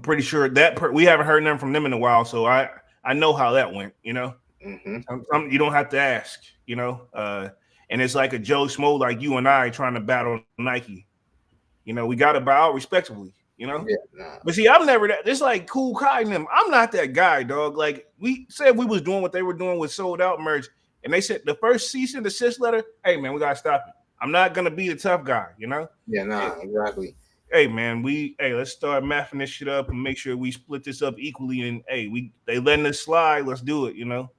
pretty sure that we haven't heard nothing from them in a while, so I know how that went. You don't have to ask. And it's like a Joe Schmo like you and I trying to battle Nike. We got to bow out respectively. you know. Yeah, nah. But see, I'm never that. It's like Cool Kai and them. I'm not that guy, dog. Like we said, we was doing what they were doing with sold out merch, and they said the first cease and desist letter. Hey man, we gotta stop it. I'm not gonna be the tough guy, you know. Yeah, Hey, nah, exactly. hey, man, let's start mapping this shit up and make sure we split this up equally. And hey, they letting us slide. Let's do it, you know.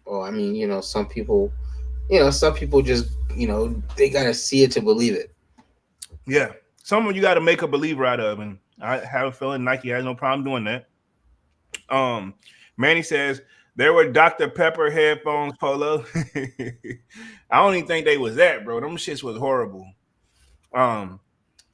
Well, I mean, some people just, they gotta see it to believe it. Yeah, someone you got to make a believer out of, and I have a feeling Nike has no problem doing that. Um, Manny says there were Dr. Pepper headphones, Polo. I don't even think they was that, bro. Them shits was horrible. Um,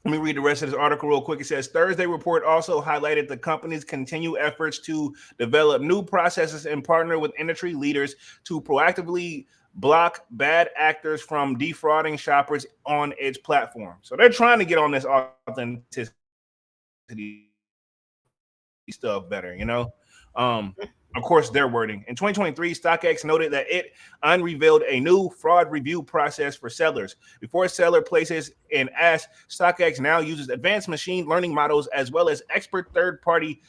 Let me read the rest of this article real quick. It says Thursday report also highlighted the company's continued efforts to develop new processes and partner with industry leaders to proactively block bad actors from defrauding shoppers on its platform. So they're trying to get on this authenticity stuff better, you know? Of course, their wording. In 2023, StockX noted that it unrevealed a new fraud review process for sellers. Before a seller places an ask, StockX now uses advanced machine learning models as well as expert third-party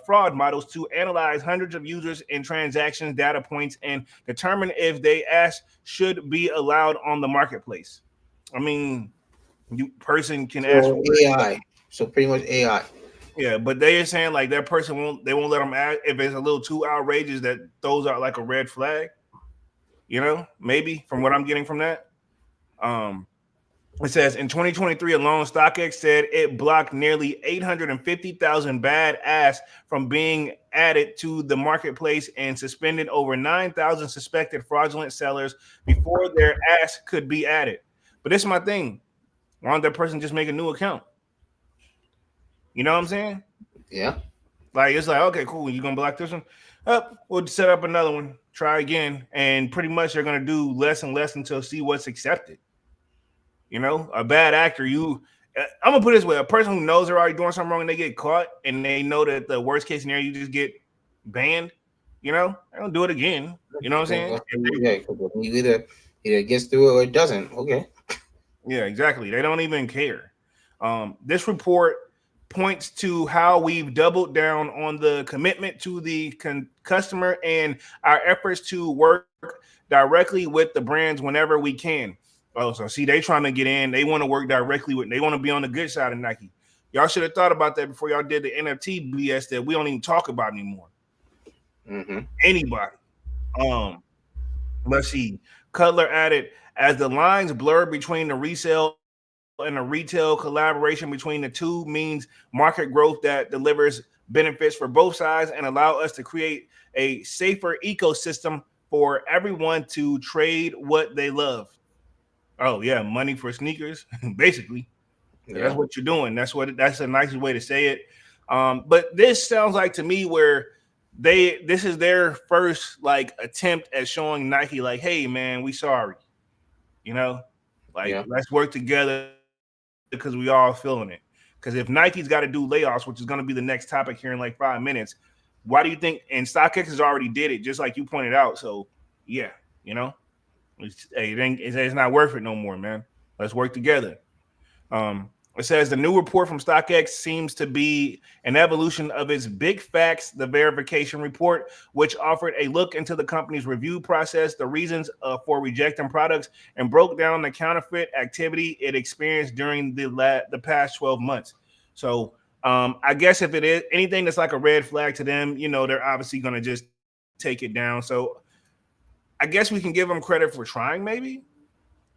fraud models to analyze hundreds of users and transactions data points and determine if they ask should be allowed on the marketplace. I mean, you person can ask So for AI. So pretty much AI. yeah, but they are saying like that person won't let them add if it's a little too outrageous that those are like a red flag. You know, maybe from what I'm getting from that. Um, it says in 2023 alone, StockX said it blocked nearly 850,000 bad ass from being added to the marketplace and suspended over 9,000 suspected fraudulent sellers before their ass could be added. But this is my thing. Why don't that person just make a new account? You know what I'm saying? Yeah. Like it's like, okay, cool. You're gonna block this one. Up, we'll set up another one, try again, and pretty much they're gonna do less and less until see what's accepted. You know, a bad actor, I'm gonna put it this way: a person who knows they're already doing something wrong and they get caught, and they know that the worst case scenario, you just get banned. You know, they don't do it again. You know what I'm saying? Yeah, you either gets through it or it doesn't. Okay. Yeah, exactly. They don't even care. This report points to how we've doubled down on the commitment to the customer and our efforts to work directly with the brands whenever we can. Oh, so see, they trying to get in. They want to work directly with. They want to be on the good side of Nike. Y'all should have thought about that before y'all did the NFT BS that we don't even talk about anymore. Mm-hmm. Anybody. Let's see. Cutler added, as the lines blur between the resale and the retail collaboration between the two means market growth that delivers benefits for both sides and allow us to create a safer ecosystem for everyone to trade what they love. Oh yeah, money for sneakers, basically. That's Yeah. what you're doing. That's a nice way to say it. But this sounds like to me where this is their first like attempt at showing Nike like, hey man, we sorry. You know, like Yeah. let's work together because we all feeling it. Because if Nike's got to do layoffs, which is going to be the next topic here in like 5 minutes, why do you think? And StockX has already did it, just like you pointed out. So yeah, you know, it's not worth it no more, man. Let's work together. It says the new report from StockX seems to be an evolution of its Big Facts, the verification report, which offered a look into the company's review process, the reasons for rejecting products, and broke down the counterfeit activity it experienced during the past 12 months. So I guess if it is anything that's like a red flag to them, you know, they're obviously going to just take it down. So I guess we can give them credit for trying, maybe.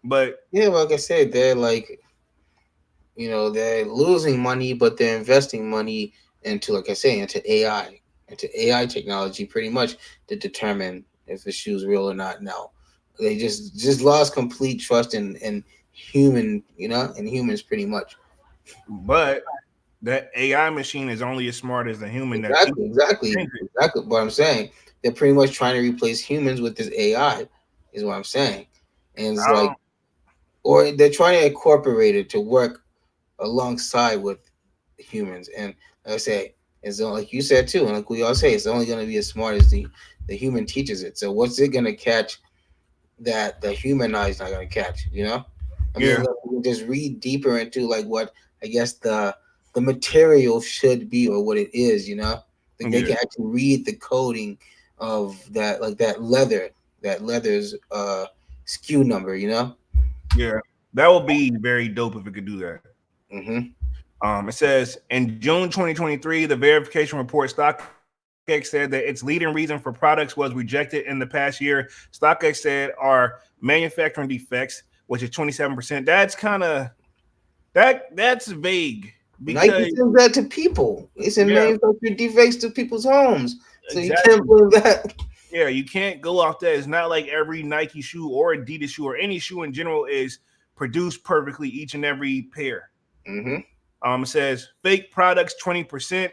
But Yeah, like I said, they're like, they're losing money, but they're investing money into, like I say, into AI technology, pretty much to determine if the shoe's real or not. Now, they just lost complete trust in humans, pretty much. But that AI machine is only as smart as the human that feeds Exactly, exactly, it. exactly. What I'm saying, they're pretty much trying to replace humans with this AI, is what I'm saying, and it's like, Um, or they're trying to incorporate it to work alongside with humans. And like I say, it's like you said too, and like we all say, it's only going to be as smart as the human teaches it. So what's it going to catch that the human eye is not going to catch? I mean, yeah, look, we can just read deeper into like what I guess the the material should be or what it is. Like they Yeah, can actually read the coding of that, like that leather's SKU number. yeah, that would be very dope if it could do that. Hmm. It says in June 2023, the verification report StockX said that its leading reason for products was rejected in the past year. StockX said are manufacturing defects, which is 27%. That's kind of that's vague Nike because sends that to people. They send yeah, manufactured defects to people's homes, so you can't exactly. blame that. Yeah, you can't go off that. It's not like every Nike shoe or Adidas shoe or any shoe in general is produced perfectly each and every pair. Hmm. It says fake products 20%.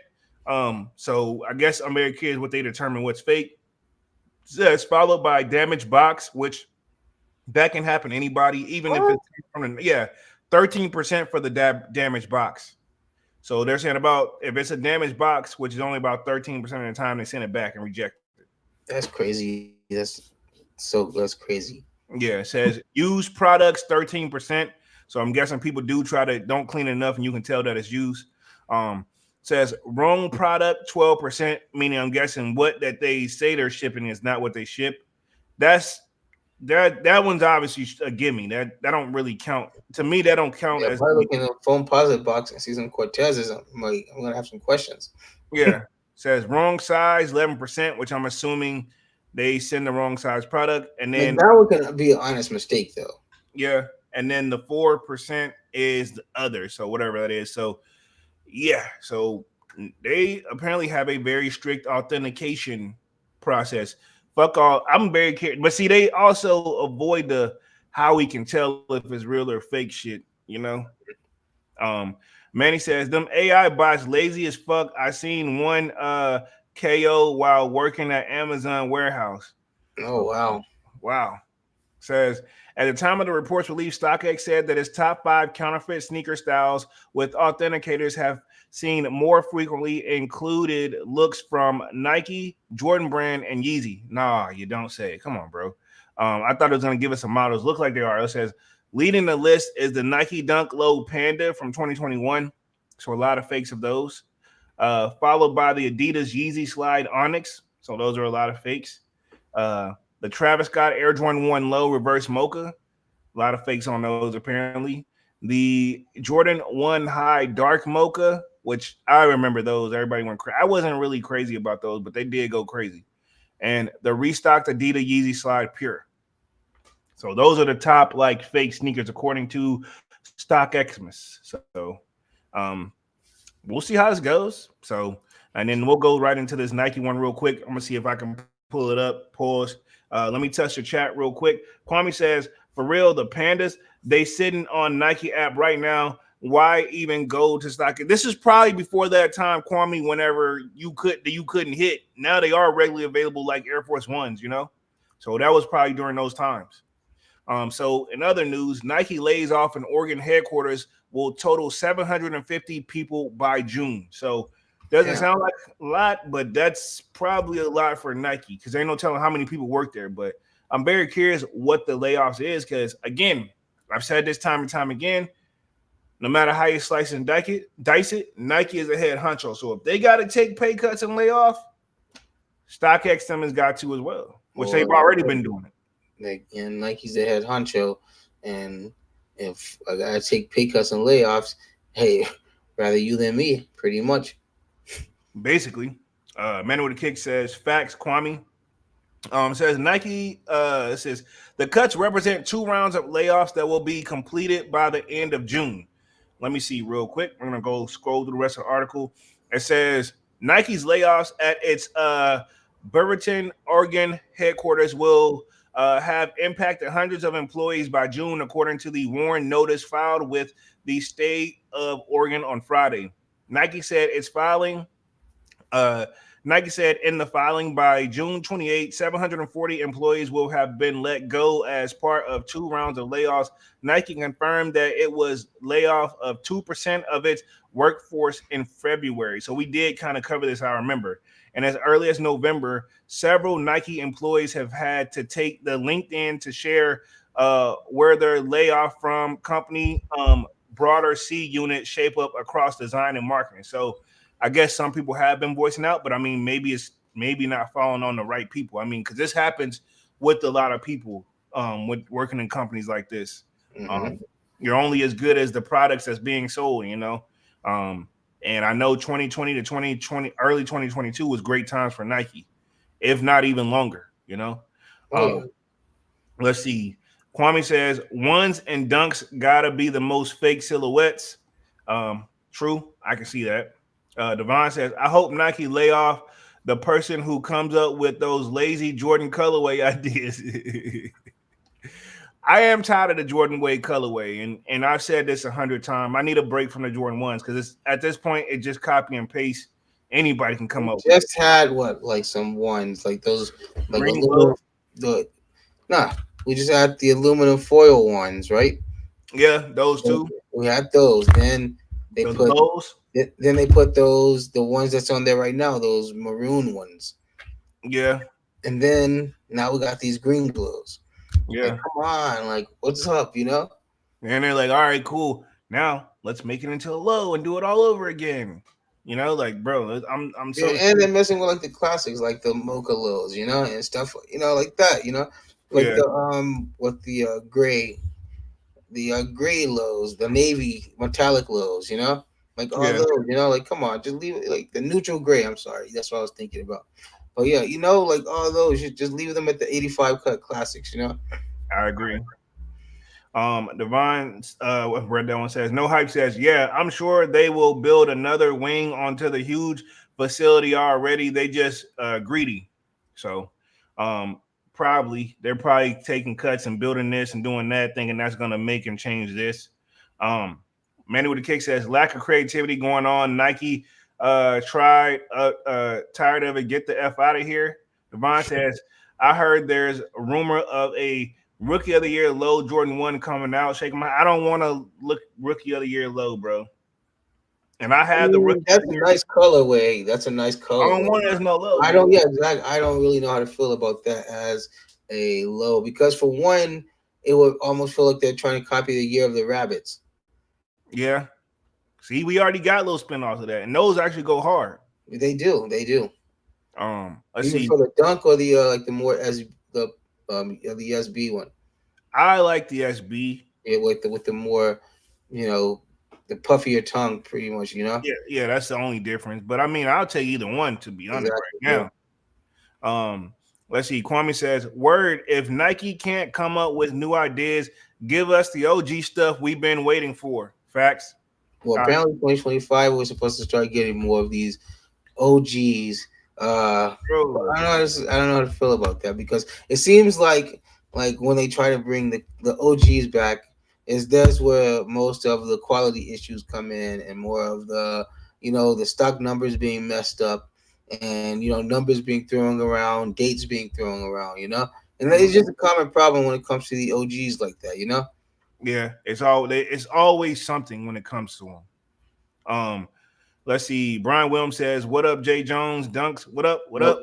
So I guess I'm very curious what they determine what's fake. It says followed by damaged box, which that can happen to anybody, even if What? it's from the, yeah, 13% for the damaged box. So they're saying about if it's a damaged box, which is only about 13% of the time, they send it back and reject it. That's crazy. That's crazy. Yeah, it says used products 13%. So I'm guessing people do try to don't clean it enough, and you can tell that it's used. Um, says wrong product 12%, meaning I'm guessing what that they say they're shipping is not what they ship. That's that one's obviously a gimme. That don't really count to me. That don't count Yeah, as if I look in the phone positive box and see some Cortezes, I'm gonna have some questions. yeah. Says wrong size 11%, which I'm assuming they send the wrong size product, and Like then that one can be an honest mistake though. yeah, and then the 4% is the other. So whatever that is. So yeah, so they apparently have a very strict authentication process. Fuck all. I'm very curious, but see, they also avoid the how we can tell if it's real or fake shit. Um, Manny says them AI bots lazy as fuck. I seen one KO while working at Amazon warehouse. Oh So wow. wow. Says at the time of the report's release, StockX said that its top 5 counterfeit sneaker styles with authenticators have seen more frequently included looks from Nike, Jordan Brand, and Yeezy. Nah, you don't say. Come on, bro. I thought it was going to give us some models. Look like they are. It says leading the list is the Nike Dunk Low Panda from 2021. So a lot of fakes of those. Followed by the Adidas Yeezy Slide Onyx. So those are a lot of fakes. Uh, the Travis Scott Air Jordan 1 Low Reverse Mocha. A lot of fakes on those, apparently. The Jordan 1 High Dark Mocha, which I remember those. Everybody went crazy. I wasn't really crazy about those, but they did go crazy. And the restocked Adidas Yeezy Slide Pure. So those are the top like fake sneakers according to StockX. So um, we'll see how this goes. So and then we'll go right into this Nike one real quick. I'm gonna see if I can pull it up. Pause. Let me touch the chat real quick. Kwame says, "For real, the Pandas they sitting on Nike app right now. Why even go to stock? This is probably before that time, Kwame. Whenever you couldn't hit. Now they are regularly available like Air Force Ones. So that was probably during those times. So in other news, Nike lays off an Oregon headquarters will total 750 people by June. So doesn't Damn. sound like a lot, but that's probably a lot for Nike because ain't no telling how many people work there. But I'm very curious what the layoffs is because again, I've said this time and time again. No matter how you slice and dice it, Nike is a head honcho. So if they got to take pay cuts and lay off, StockX them has got to as well, which they've Well, already been doing it. like, and Nike's the head honcho, and if I gotta take pay cuts and layoffs, hey, rather you than me, pretty much. Basically. Man with a Kick says facts, Kwame. Says Nike. It says the cuts represent 2 rounds of layoffs that will be completed by the end of June. Let me see real quick. We're gonna go scroll through the rest of the article. It says Nike's layoffs at its Bremerton, Oregon headquarters will have impacted hundreds of employees by June, according to the Warren notice filed with the state of Oregon on Friday. Nike said it's filing uh, Nike said in the filing by June 28, 740 employees will have been let go as part of 2 rounds of layoffs. Nike confirmed that it was layoff of 2% of its workforce in February. So we did kind of cover this, I remember. And as early as November, several Nike employees have had to take the LinkedIn to share where their layoff from company broader C unit shape up across design and marketing. So I guess some people have been voicing out, but I mean, maybe it's maybe not falling on the right people. I mean, because this happens with a lot of people with working in companies like this. Mm-hmm. Um, you're only as good as the products that's being sold, you know. Um, and I know 2020 to 2020, early 2022 was great times for Nike, if not even longer, you know. Oh yeah. Let's see. Kwame says ones and dunks gotta be the most fake silhouettes. True, I can see that. Devon says, I hope Nike lay off the person who comes up with those lazy Jordan colorway ideas. I am tired of the Jordan Way colorway, and I've said this 100 times. I need a break from the Jordan ones because it's at this point it just copy and paste. Anybody can come We up with it. just had what, like some ones, like those, like Green aluminum. glow, The Nah, we just had the aluminum foil ones, right? yeah, those two, We had those. Then they the put glows, then they put those, the ones that's on there right now, those maroon ones. yeah, And then now we got these green glows. Like, yeah. come on, like, what's up, you know? And they're like, all right, cool. Now let's make it into a low and do it all over again. You know, like, bro, I'm Yeah, so and they're messing with like the classics, like the mocha lows, you know, and stuff, you know, like that, you know, like yeah, the with the gray, the gray lows, the navy metallic lows, you know, like all yeah. those, you know, like come on, just leave it like the neutral gray. I'm sorry, that's what I was thinking about. But yeah, you know, like all those, you just leave them at the 85 cut classics, you know. I agree. Divine what read that one says, no hype says, yeah, I'm sure they will build another wing onto the huge facility already. They just greedy. So probably they're probably taking cuts and building this and doing that, thinking that's gonna make and change this. Um Manny with the kick says lack of creativity going on. Nike tired of it, get the F out of here. Divine says, I heard there's a rumor of a Rookie of the Year low Jordan 1 coming out. Shake my I don't want to look Rookie of the Year low, bro. And I I had the Rookie mean, of that's the a Year. nice colorway. That's a nice I don't colorway. want it as no low, I bro. don't, yeah, exactly. I don't really know how to feel about that as a low because for one, it would almost feel like they're trying to copy the Year of the Rabbits. Yeah. See, we already got little spin-offs of that. And those actually go hard. They do, they do. Let's Even see. for the dunk or the like the more as the SB one, I like the SB. yeah, with the more, you know, the puffier tongue, pretty much, you know. Yeah, yeah, that's the only difference. But I mean, I'll take either one to be honest Exactly. right Yeah. now. Let's see. Kwame says, word, if Nike can't come up with new ideas, give us the OG stuff we've been waiting for. Facts. Well, Uh, apparently 2025 we're supposed to start getting more of these OGs. But bro. I don't know how to feel about that because it seems like when they try to bring the OGs back, is that's where most of the quality issues come in and more of the, you know, the stock numbers being messed up and, you know, numbers being thrown around, dates being thrown around, you know, and it's just a common problem when it comes to the OGs like that, you know. Yeah, it's always something when it comes to them. Let's see. Brian Williams says, "What up, Jay Jones? Dunks. What up? What Yep.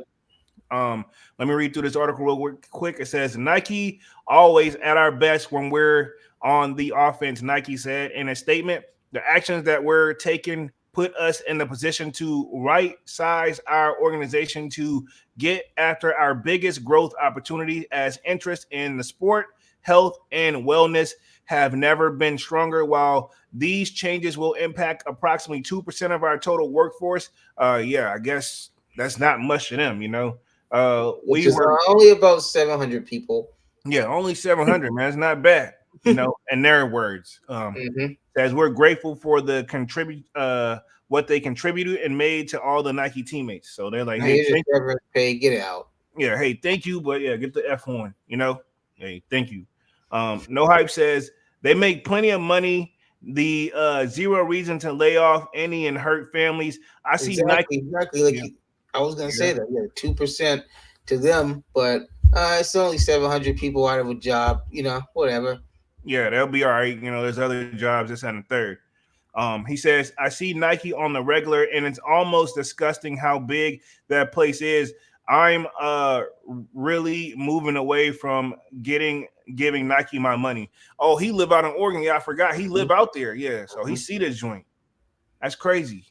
up?" Let me read through this article real quick. It says Nike always at our best when we're on the offense. Nike said in a statement, the actions that we're taking put us in the position to right size our organization to get after our biggest growth opportunity as interest in the sport, health, and wellness have never been stronger. While these changes will impact approximately 2% of our total workforce, yeah, I guess that's not much to them, you know. Which We is were only about 700 people. Yeah, only 700, man. It's not bad, you know. In their words, Hmm. as we're grateful for the contribute what they contributed and made to all the Nike teammates. So they're like, Now hey, here's your severance pay. Get it out. yeah, hey, thank you, but yeah, get the F on, you know. Hey, thank you. No hype says they make plenty of money. The zero reason to lay off any and hurt families. I see Nike. Exactly, exactly. Like Yeah, I was gonna yeah. say that. Yeah, 2% to them, but it's only 700 people out of a job. You know, whatever. Yeah, they'll be all right. You know, there's other jobs, this and the third. He says, I see Nike on the regular, and it's almost disgusting how big that place is. I'm really moving away from giving Nike my money. Oh, he live out in Oregon. Yeah, I forgot he live out there. Yeah, so he Mhm. see this joint. That's crazy.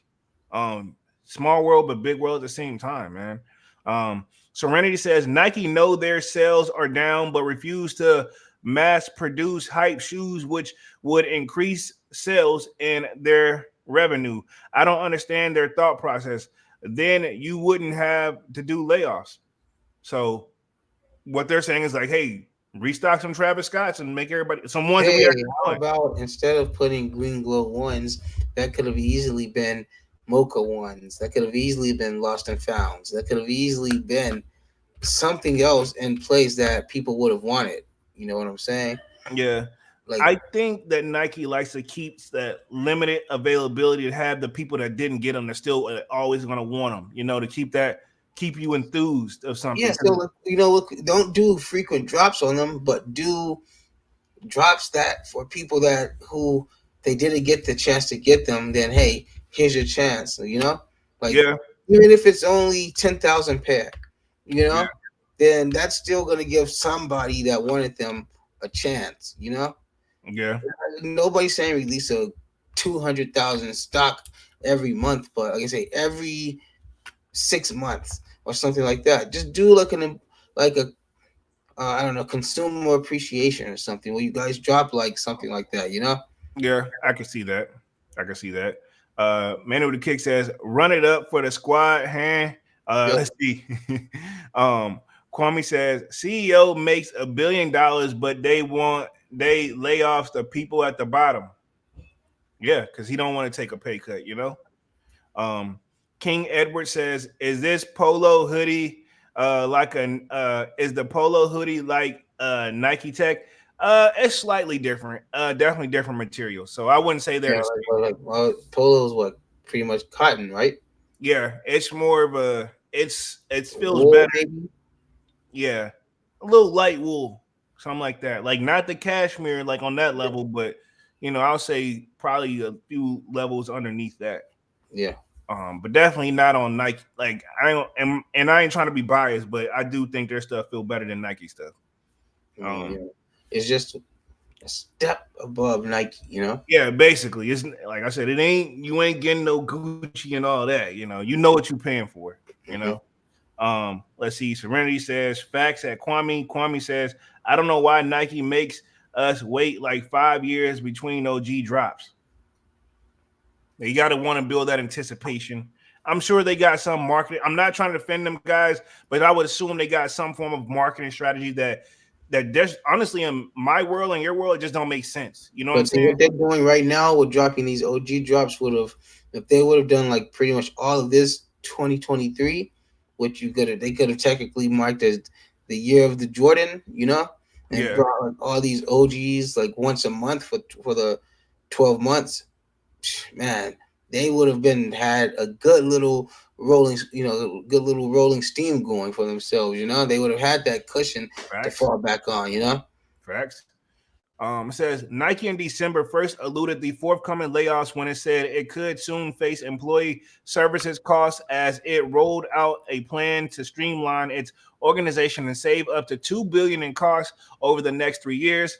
Um, Small world but big world at the same time, man. Serenity says Nike know their sales are down, but refuse to mass produce hype shoes, which would increase sales and their revenue. I don't understand their thought process. Then you wouldn't have to do layoffs. So what they're saying is like, hey, restock some Travis Scotts and make everybody some ones that we Hey, actually how want. about instead of putting green glow ones, that could have easily been mocha ones. That could have easily been lost and founds. That could have easily been something else in place that people would have wanted. You know what I'm saying? Yeah. Like, I think that Nike likes to keep that limited availability to have the people that didn't get them. They're still always going to want them, to keep you enthused of yeah. something. So look, don't do frequent drops on them, but do drops that for people that who they didn't get the chance to get them. Then hey, here's your chance. Like Yeah. even if it's only 10,000 pair, you Yeah. know, then that's still gonna give somebody that wanted them a chance. Yeah. Nobody's saying release a 200,000 stock every month, but like I say, every 6 months or something like that. Just do like a I don't know, consumer appreciation or something where you guys drop like something like that. Yeah. I can see that. I can see that. Man with the Kick says, run it up for the squad hand. Yo, Let's see. Kwame says, CEO makes $1 billion, but they lay off the people at the bottom. Yeah, because he don't want to take a pay cut. Um, King Edward says, "Is this polo hoodie like is the polo hoodie like Nike Tech? It's slightly different. Definitely different material. So I wouldn't say they're yeah, the like, same. well, polo's what pretty much cotton, right? Yeah, it's more of a it feels Wool, better. maybe. Yeah, a little light wool, something like that. Like not the cashmere like on that level, but I'll say probably a few levels underneath that. Yeah, But definitely not on Nike. Like I don't, and I ain't trying to be biased, but I do think their stuff feel better than Nike stuff. yeah. Um, It's just a step above Nike. yeah, basically, it's like I said, you ain't getting no Gucci and all that. You know what you're paying for. You Hmm. know. Let's see. Serenity says facts at Kwame. Kwame says I don't know why Nike makes us wait like 5 years between OG drops. You got to want to build that anticipation. I'm sure they got some marketing. I'm not trying to defend them guys, but I would assume they got some form of marketing strategy that there's honestly in my world and your world it just don't make sense. You know what I'm But see, saying? what they're doing right now with dropping these OG drops would have, if they would have done like pretty much all of this 2023, which they could have technically marked as the year of the Jordan, and Yeah, brought like all these OGs like once a month for the 12 months. Man, they would have been had a good little rolling steam going for themselves. They would have had that cushion to facts, fall back on. facts. It says Nike in December first alluded the forthcoming layoffs when it said it could soon face employee services costs as it rolled out a plan to streamline its organization and save up to $2 billion in costs over the next 3 years.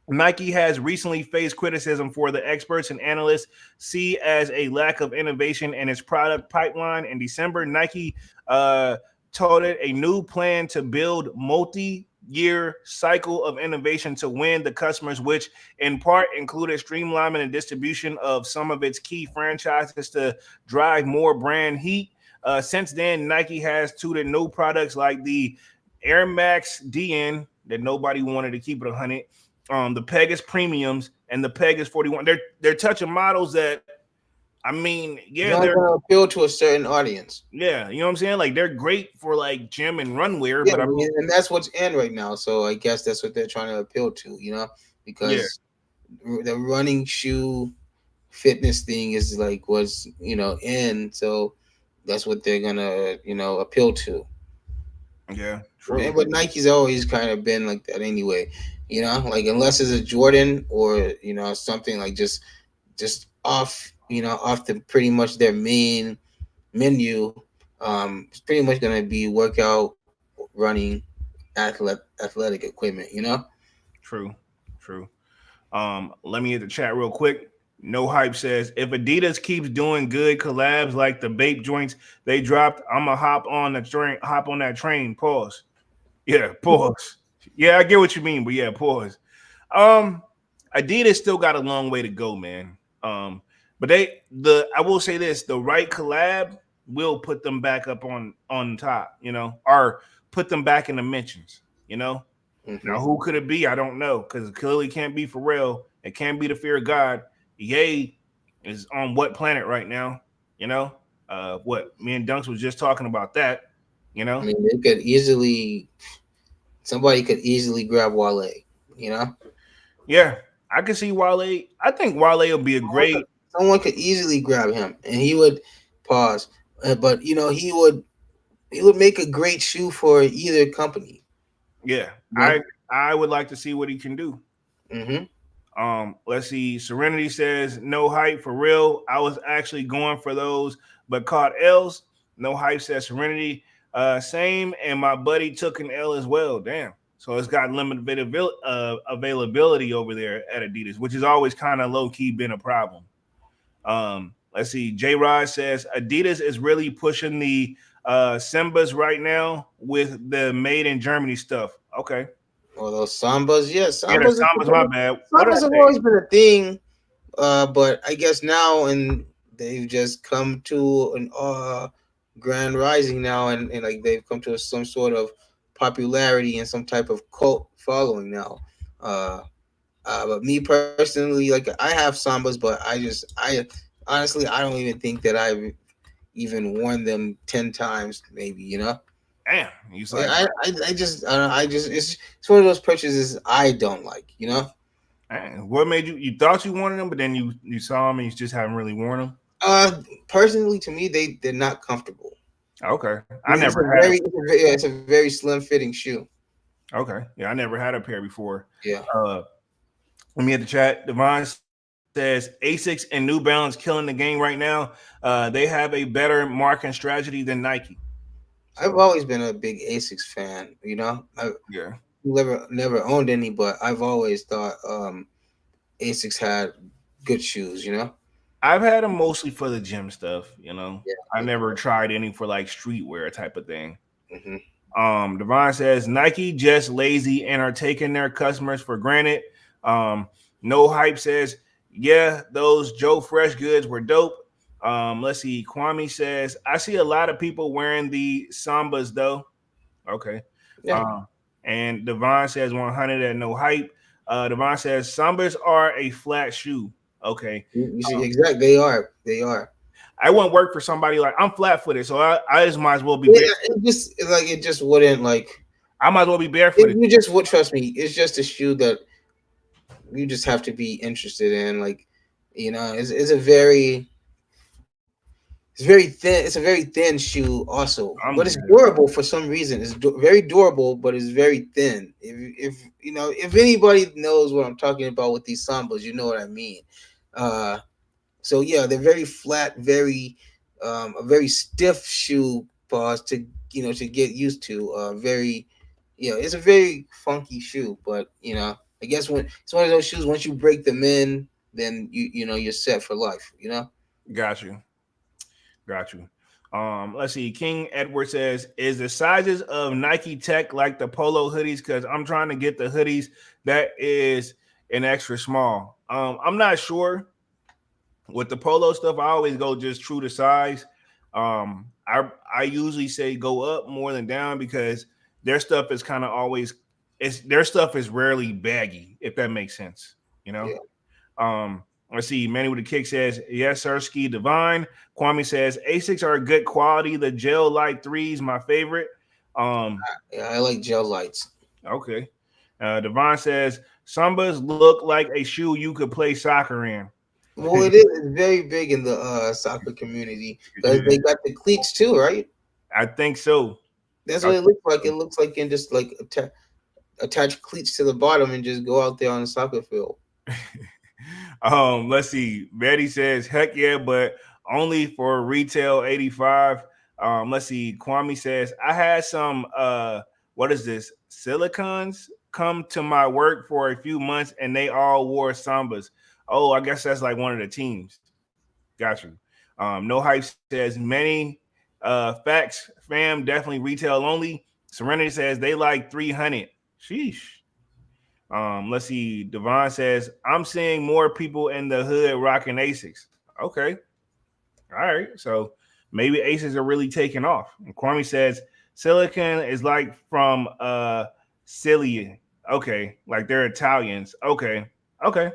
Nike has recently faced criticism for the experts and analysts see as a lack of innovation in its product pipeline. In December, Nike touted a new plan to build multi-year cycle of innovation to win the customers, which in part included streamlining and distribution of some of its key franchises to drive more brand heat. Since then, Nike has touted new products like the Air Max DN that nobody wanted to keep it 100, the Pegasus Premiums and the Pegasus 41. They're touching models that I mean, yeah, Not they're gonna appeal to a certain audience. yeah, you know what I'm saying? Like they're great for like gym and run wear, Yeah, but I mean, and that's what's in right now. So I guess that's what they're trying to appeal to, yeah, because the running shoe fitness thing is like was in. So that's what they're gonna appeal to. yeah, true. But Nike's always kind of been like that anyway. Like unless it's a Jordan or something like just off the pretty much their main menu. It's pretty much gonna be workout, running, athletic equipment. You know. True, true. Let me hit the chat real quick. No hype says if Adidas keeps doing good collabs like the vape joints they dropped, I'ma hop on the train. Hop on that train. Pause. Yeah, pause. Yeah, I get what you mean, but yeah, pause. Um, Adidas still got a long way to go, man. But I will say this: the right collab will put them back up on top, or put them back in the mentions. Now, Hmm. who could it be? I don't know because it clearly can't be Pharrell. It can't be the Fear of God. Ye is on what planet right now? You know, what me and Dunks was just talking about that. You I know, mean, they could easily somebody could easily grab Wale. You know, yeah, I can see Wale. I think Wale will be a someone could, great. someone could easily grab him, and he would pause. But he would make a great shoe for either company. Yeah, You I know. I would like to see what he can do. Hmm. Let's see. Serenity says no hype for real. I was actually going for those, but caught L's. No hype says Serenity. Same, and my buddy took an L as well. Damn. So it's got limited availability over there at Adidas, which has always kind of low key been a problem. Let's see. J Rod says Adidas is really pushing the Simbas right now with the made in Germany stuff. Okay. Or those sambas, yeah, Yeah, the sambas. Sambas, my bad. What did I Sambas have say? always been a thing. But I guess now and they've just come to an grand rising now, and like they've come to some sort of popularity and some type of cult following now. Uh, but me personally, like I have sambas, but I honestly I don't even think that I've even worn them 10 times, maybe. You know. Damn. He's Yeah, like, I just it's one of those purchases I don't like, you know. man, what made you thought you wanted them, but then you saw them and you just haven't really worn them? Uh, Personally, to me, they're not comfortable. Okay. I It's never a had a it's a very slim fitting shoe. okay. Yeah, I never had a pair before. Yeah, Uh Let me hit the chat. Devon says Asics and New Balance killing the game right now. They have a better marketing strategy than Nike. I've So always been a big Asics fan. You know, I yeah. never owned any, but I've always thought Asics had good shoes. You know. I've had them mostly for the gym stuff. Yeah. I never tried any for like streetwear type of thing. Hmm. Devon says Nike just lazy and are taking their customers for granted. Um, no hype says, yeah, those Joe Fresh goods were dope. Let's see. Kwame says, I see a lot of people wearing the Sambas though. Okay. Yeah. Um, and Devon says 100 at no hype. Devon says Sambas are a flat shoe. Okay. You see, exactly. They are. They are. I wouldn't work for somebody like I'm flat footed, so I just might as well be Yeah, bare. it just wouldn't like. I might as well be barefooted. You just would trust me. It's just a shoe that you just have to be interested in. Like, it's very thin. It's a very thin shoe, also, I'm but it's good. durable for some reason. It's very durable, but it's very thin. If anybody knows what I'm talking about with these sambas, you know what I mean. Uh, so yeah, they're very flat, a very stiff shoe pause to get used to. Very, it's a very funky shoe, but I guess when it's one of those shoes, once you break them in, then you're set for life. You know. Got you. Got you. Let's see. King Edward says, "Is the sizes of Nike Tech like the polo hoodies? Because I'm trying to get the hoodies that is an extra small. I'm not sure with the polo stuff. I always go just true to size. I usually say go up more than down because their stuff is kind of always their stuff is rarely baggy, if that makes sense. You know. Yeah. Let's see. Manny with the kick says, yes, sir, Ski Divine. Kwame says, Asics are good quality. The gel light threes, my favorite. Yeah, I like gel lights. Okay. Divine says, Sambas look like a shoe you could play soccer in. Well, it is. It's very big in the soccer community because Yeah, they got the cleats too, right? I think so. That's I what it think looks like. so. It looks like you can just like attach cleats to the bottom and just go out there on the soccer field. Let's see. Betty says, heck yeah, but only for retail 85. Let's see. Kwame says, I had some what is this? Silicons come to my work for a few months and they all wore Sambas. Oh, I guess that's like one of the teams. Got you. No Hype says many facts, fam, definitely retail only. Serenity says they like 300. Sheesh. Let's see. Devon says, I'm seeing more people in the hood rocking Asics. Okay. All right. So maybe Asics are really taking off. And Kwame says Silicon is like from Cilia. Okay. Like they're Italians. Okay. Okay.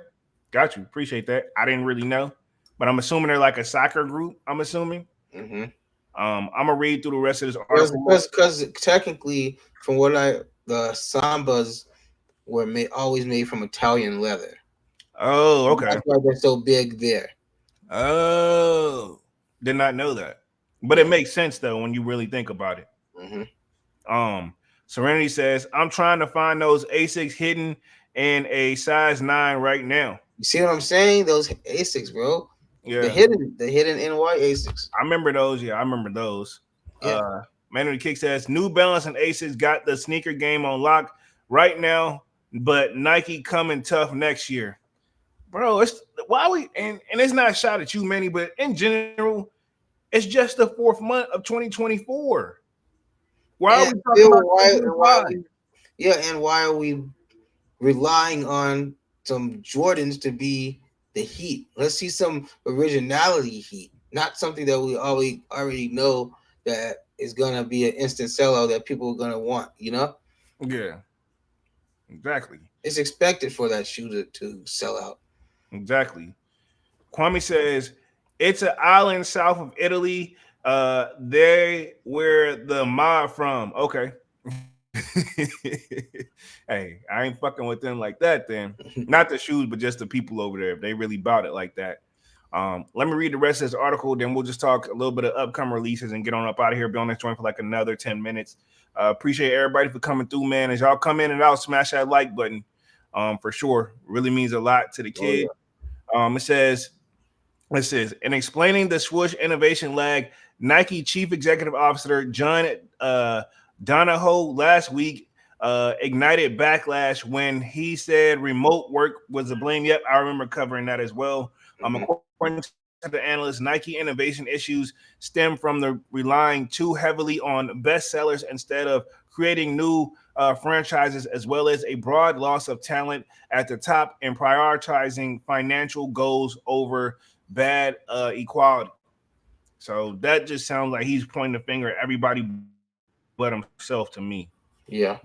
Got you. Appreciate that. I didn't really know, but I'm assuming they're like a soccer group. I'm assuming. Mm-hmm. I'm gonna read through the rest of this article Because technically, from what the Sambas were always made from Italian leather. Oh, okay. That's why they're so big there. Oh, did not know that, but it makes sense though when you really think about it. Mm-hmm. Serenity says, I'm trying to find those Asics hidden in a size 9 right now. You see what I'm saying? Those Asics, bro. Yeah, the hidden NY Asics. I remember those. Yeah, I remember those. Yeah. Manuel Kick says, New Balance and Asics got the sneaker game on lock right now, but Nike coming tough next year. Bro, it's why we and it's not a shot at you, Manny, but in general, it's just the 4th month of 2024. Why are we talking about and why are we relying on some Jordans to be the heat? Let's see some originality heat, not something that we already know that is gonna be an instant sellout that people are gonna want, you know? Yeah. Exactly. It's expected for that shoe to sell out. Exactly. Kwame says it's an island south of Italy. They where the mob from. Okay. Hey, I ain't fucking with them like that then. Not the shoes, but just the people over there. If they really bought it like that. Let me read the rest of this article, then we'll just talk a little bit of upcoming releases and get on up out of here. Be on this joint for like another 10 minutes. Appreciate everybody for coming through, man. As y'all come in and out, smash that like button. For sure. Really means a lot to the kid. Oh, yeah. It says, in explaining the swoosh innovation lag, Nike Chief Executive Officer John Donahoe last week ignited backlash when he said remote work was to blame. Yep, I remember covering that as well. According to the analyst, Nike innovation issues stem from the relying too heavily on bestsellers instead of creating new franchises, as well as a broad loss of talent at the top and prioritizing financial goals over bad equality. So that just sounds like he's pointing the finger at everybody but himself to me. Yeah.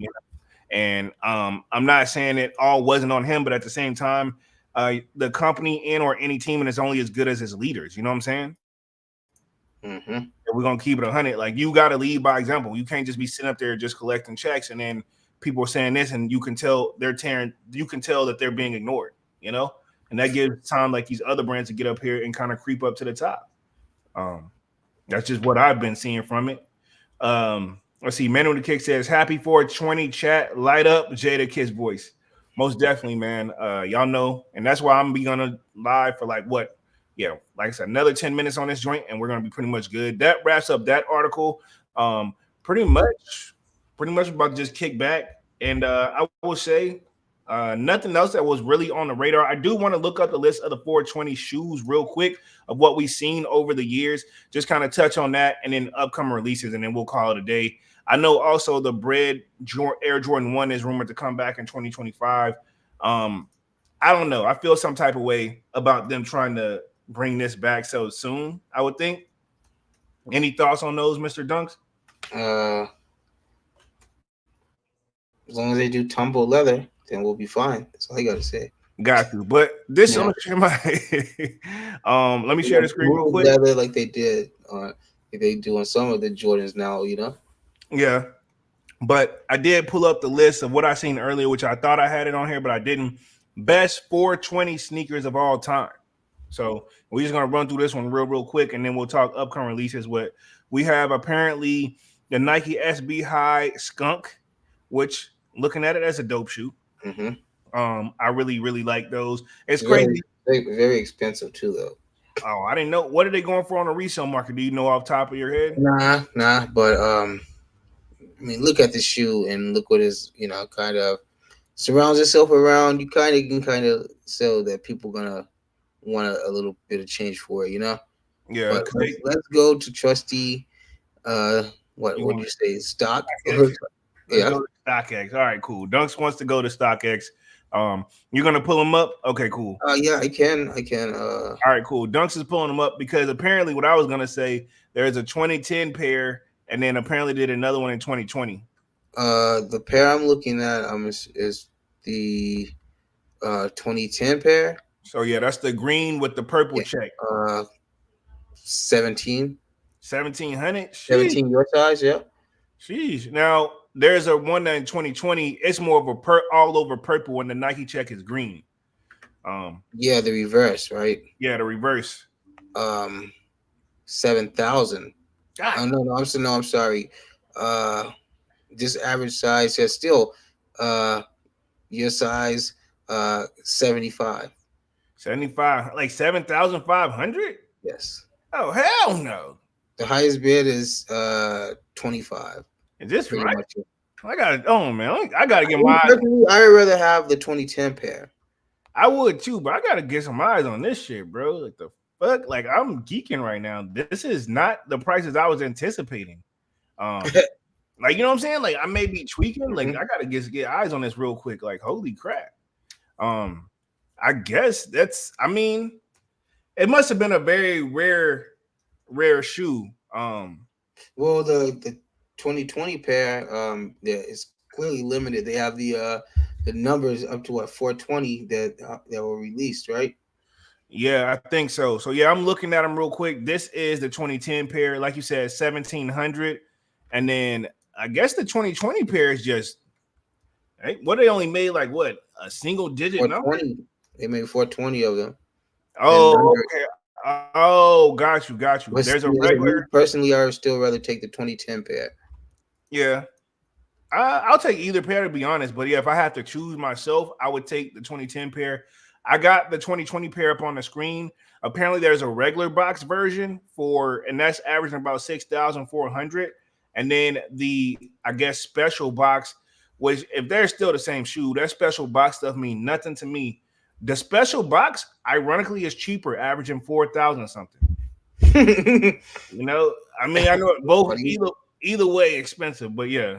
And I'm not saying it all wasn't on him, but at the same time, the company in or any team is only as good as its leaders. You know what I'm saying? Mm-hmm. We're gonna keep it 100. Like, you got to lead by example. You can't just be sitting up there just collecting checks, and then people are saying this, and you can tell they're tearing. You can tell that they're being ignored. You know, and that gives time like these other brands to get up here and kind of creep up to the top. That's just what I've been seeing from it. Let's see. Manuel the Kick says, "Happy 420 chat. Light up Jada Kiss voice." Most definitely, man. Y'all know, and that's why I'm be gonna live for like what. Yeah, like I said, another 10 minutes on this joint, and we're gonna be pretty much good. That wraps up that article. Pretty much about to just kick back. And I will say nothing else that was really on the radar. I do want to look up the list of the 420 shoes real quick of what we've seen over the years. Just kind of touch on that and then upcoming releases, and then we'll call it a day. I know also the Air Jordan 1 is rumored to come back in 2025. I don't know. I feel some type of way about them trying to bring this back so soon, I would think. Any thoughts on those, Mr. Dunks? As long as they do tumble leather, then we'll be fine. That's all I gotta say. Got you. But this let me share the screen real quick. Leather like they did like they do on some of the Jordans now, you know? Yeah. But I did pull up the list of what I seen earlier, which I thought I had it on here, but I didn't. Best 420 sneakers of all time. So we're just gonna run through this one real quick, and then we'll talk upcoming releases. What we have apparently the Nike SB High Skunk, which looking at it as a dope shoe. Mm-hmm. I really like those. It's crazy. Very expensive too, though. Oh, I didn't know. What are they going for on the resale market? Do you know off the top of your head? Nah. But I mean, look at the shoe and look what is kind of surrounds itself around. You kind of can kind of sell that people gonna want a little bit of change for it, you know. Yeah, But 'cause let's go to trusty. Uh, you what do want you say? Stock? StockX. Let's Yeah. go to StockX. All right, cool. Dunks wants to go to StockX. You're gonna pull him up. Okay, cool. Yeah, I can. I can. All right, cool. Dunks is pulling them up because apparently what I was gonna say, there's a 2010 pair, and then apparently did another one in 2020. The pair I'm looking at is the 2010 pair. So yeah, that's the green with the purple Yeah. check. 17. 1700. Sheesh. 17 your size, yeah. Sheesh. Now there's a one that in 2020. It's more of a all over purple, and the Nike check is green. Yeah, the reverse, right? Yeah, the reverse. 7,000. God. Oh no, I'm sorry. This average size says still your size 75. 75, like 7,500. Yes. Oh hell no! The highest bid is 25. Is this Pretty right? much it. I got it. Oh man, I gotta get my eyes. I would rather have the 2010 pair. I would too, but I gotta get some eyes on this shit, bro. Like the fuck, like I'm geeking right now. This is not the prices I was anticipating. Like you know what I'm saying? Like I may be tweaking. Like I gotta get eyes on this real quick. Like holy crap. I guess that's. I mean, it must have been a very rare shoe. Well, the 2020 pair, it's clearly limited. They have the numbers up to 420 that were released, right? Yeah, I think so. So yeah, I'm looking at them real quick. This is the 2010 pair, like you said, 1700, and then I guess the 2020 pair is just. Hey, what they only made like what a single digit number? They made 420 of them. Oh, okay. Oh, got you. But There's a regular. Personally, I would still rather take the 2010 pair. Yeah, I'll take either pair to be honest. But yeah, if I have to choose myself, I would take the 2010 pair. I got the 2020 pair up on the screen. Apparently, there's a regular box version and that's averaging about 6,400. And then I guess special box, which if they're still the same shoe, that special box stuff mean nothing to me. The special box, ironically, is cheaper, averaging 4,000 something. You know, I mean, I know both either way expensive, but yeah.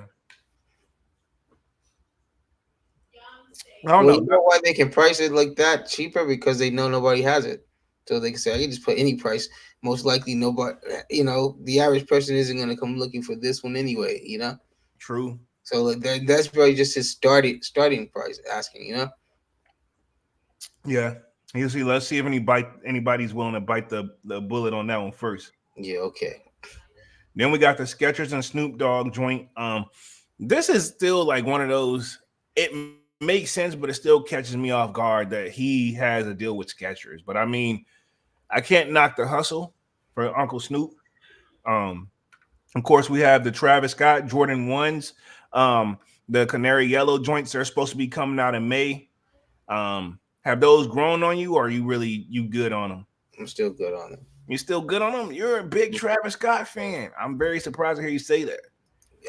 I don't know. You know why they can price it like that cheaper? Because they know nobody has it. So they can say, I can just put any price. Most likely nobody, the average person isn't going to come looking for this one anyway, True. So that's probably just his starting price asking, Yeah. Let's see if anybody's willing to bite the bullet on that one first. Yeah, okay. Then we got the Skechers and Snoop Dogg joint. This is still like one of those, it makes sense, but it still catches me off guard that he has a deal with Skechers. But I mean, I can't knock the hustle for Uncle Snoop. Of course, we have the Travis Scott Jordan 1s. The Canary Yellow joints, they're supposed to be coming out in May. Have those grown on you, or are you good on them? I'm still good on them. You're still good on them? You're a big Travis Scott fan. I'm very surprised to hear you say that.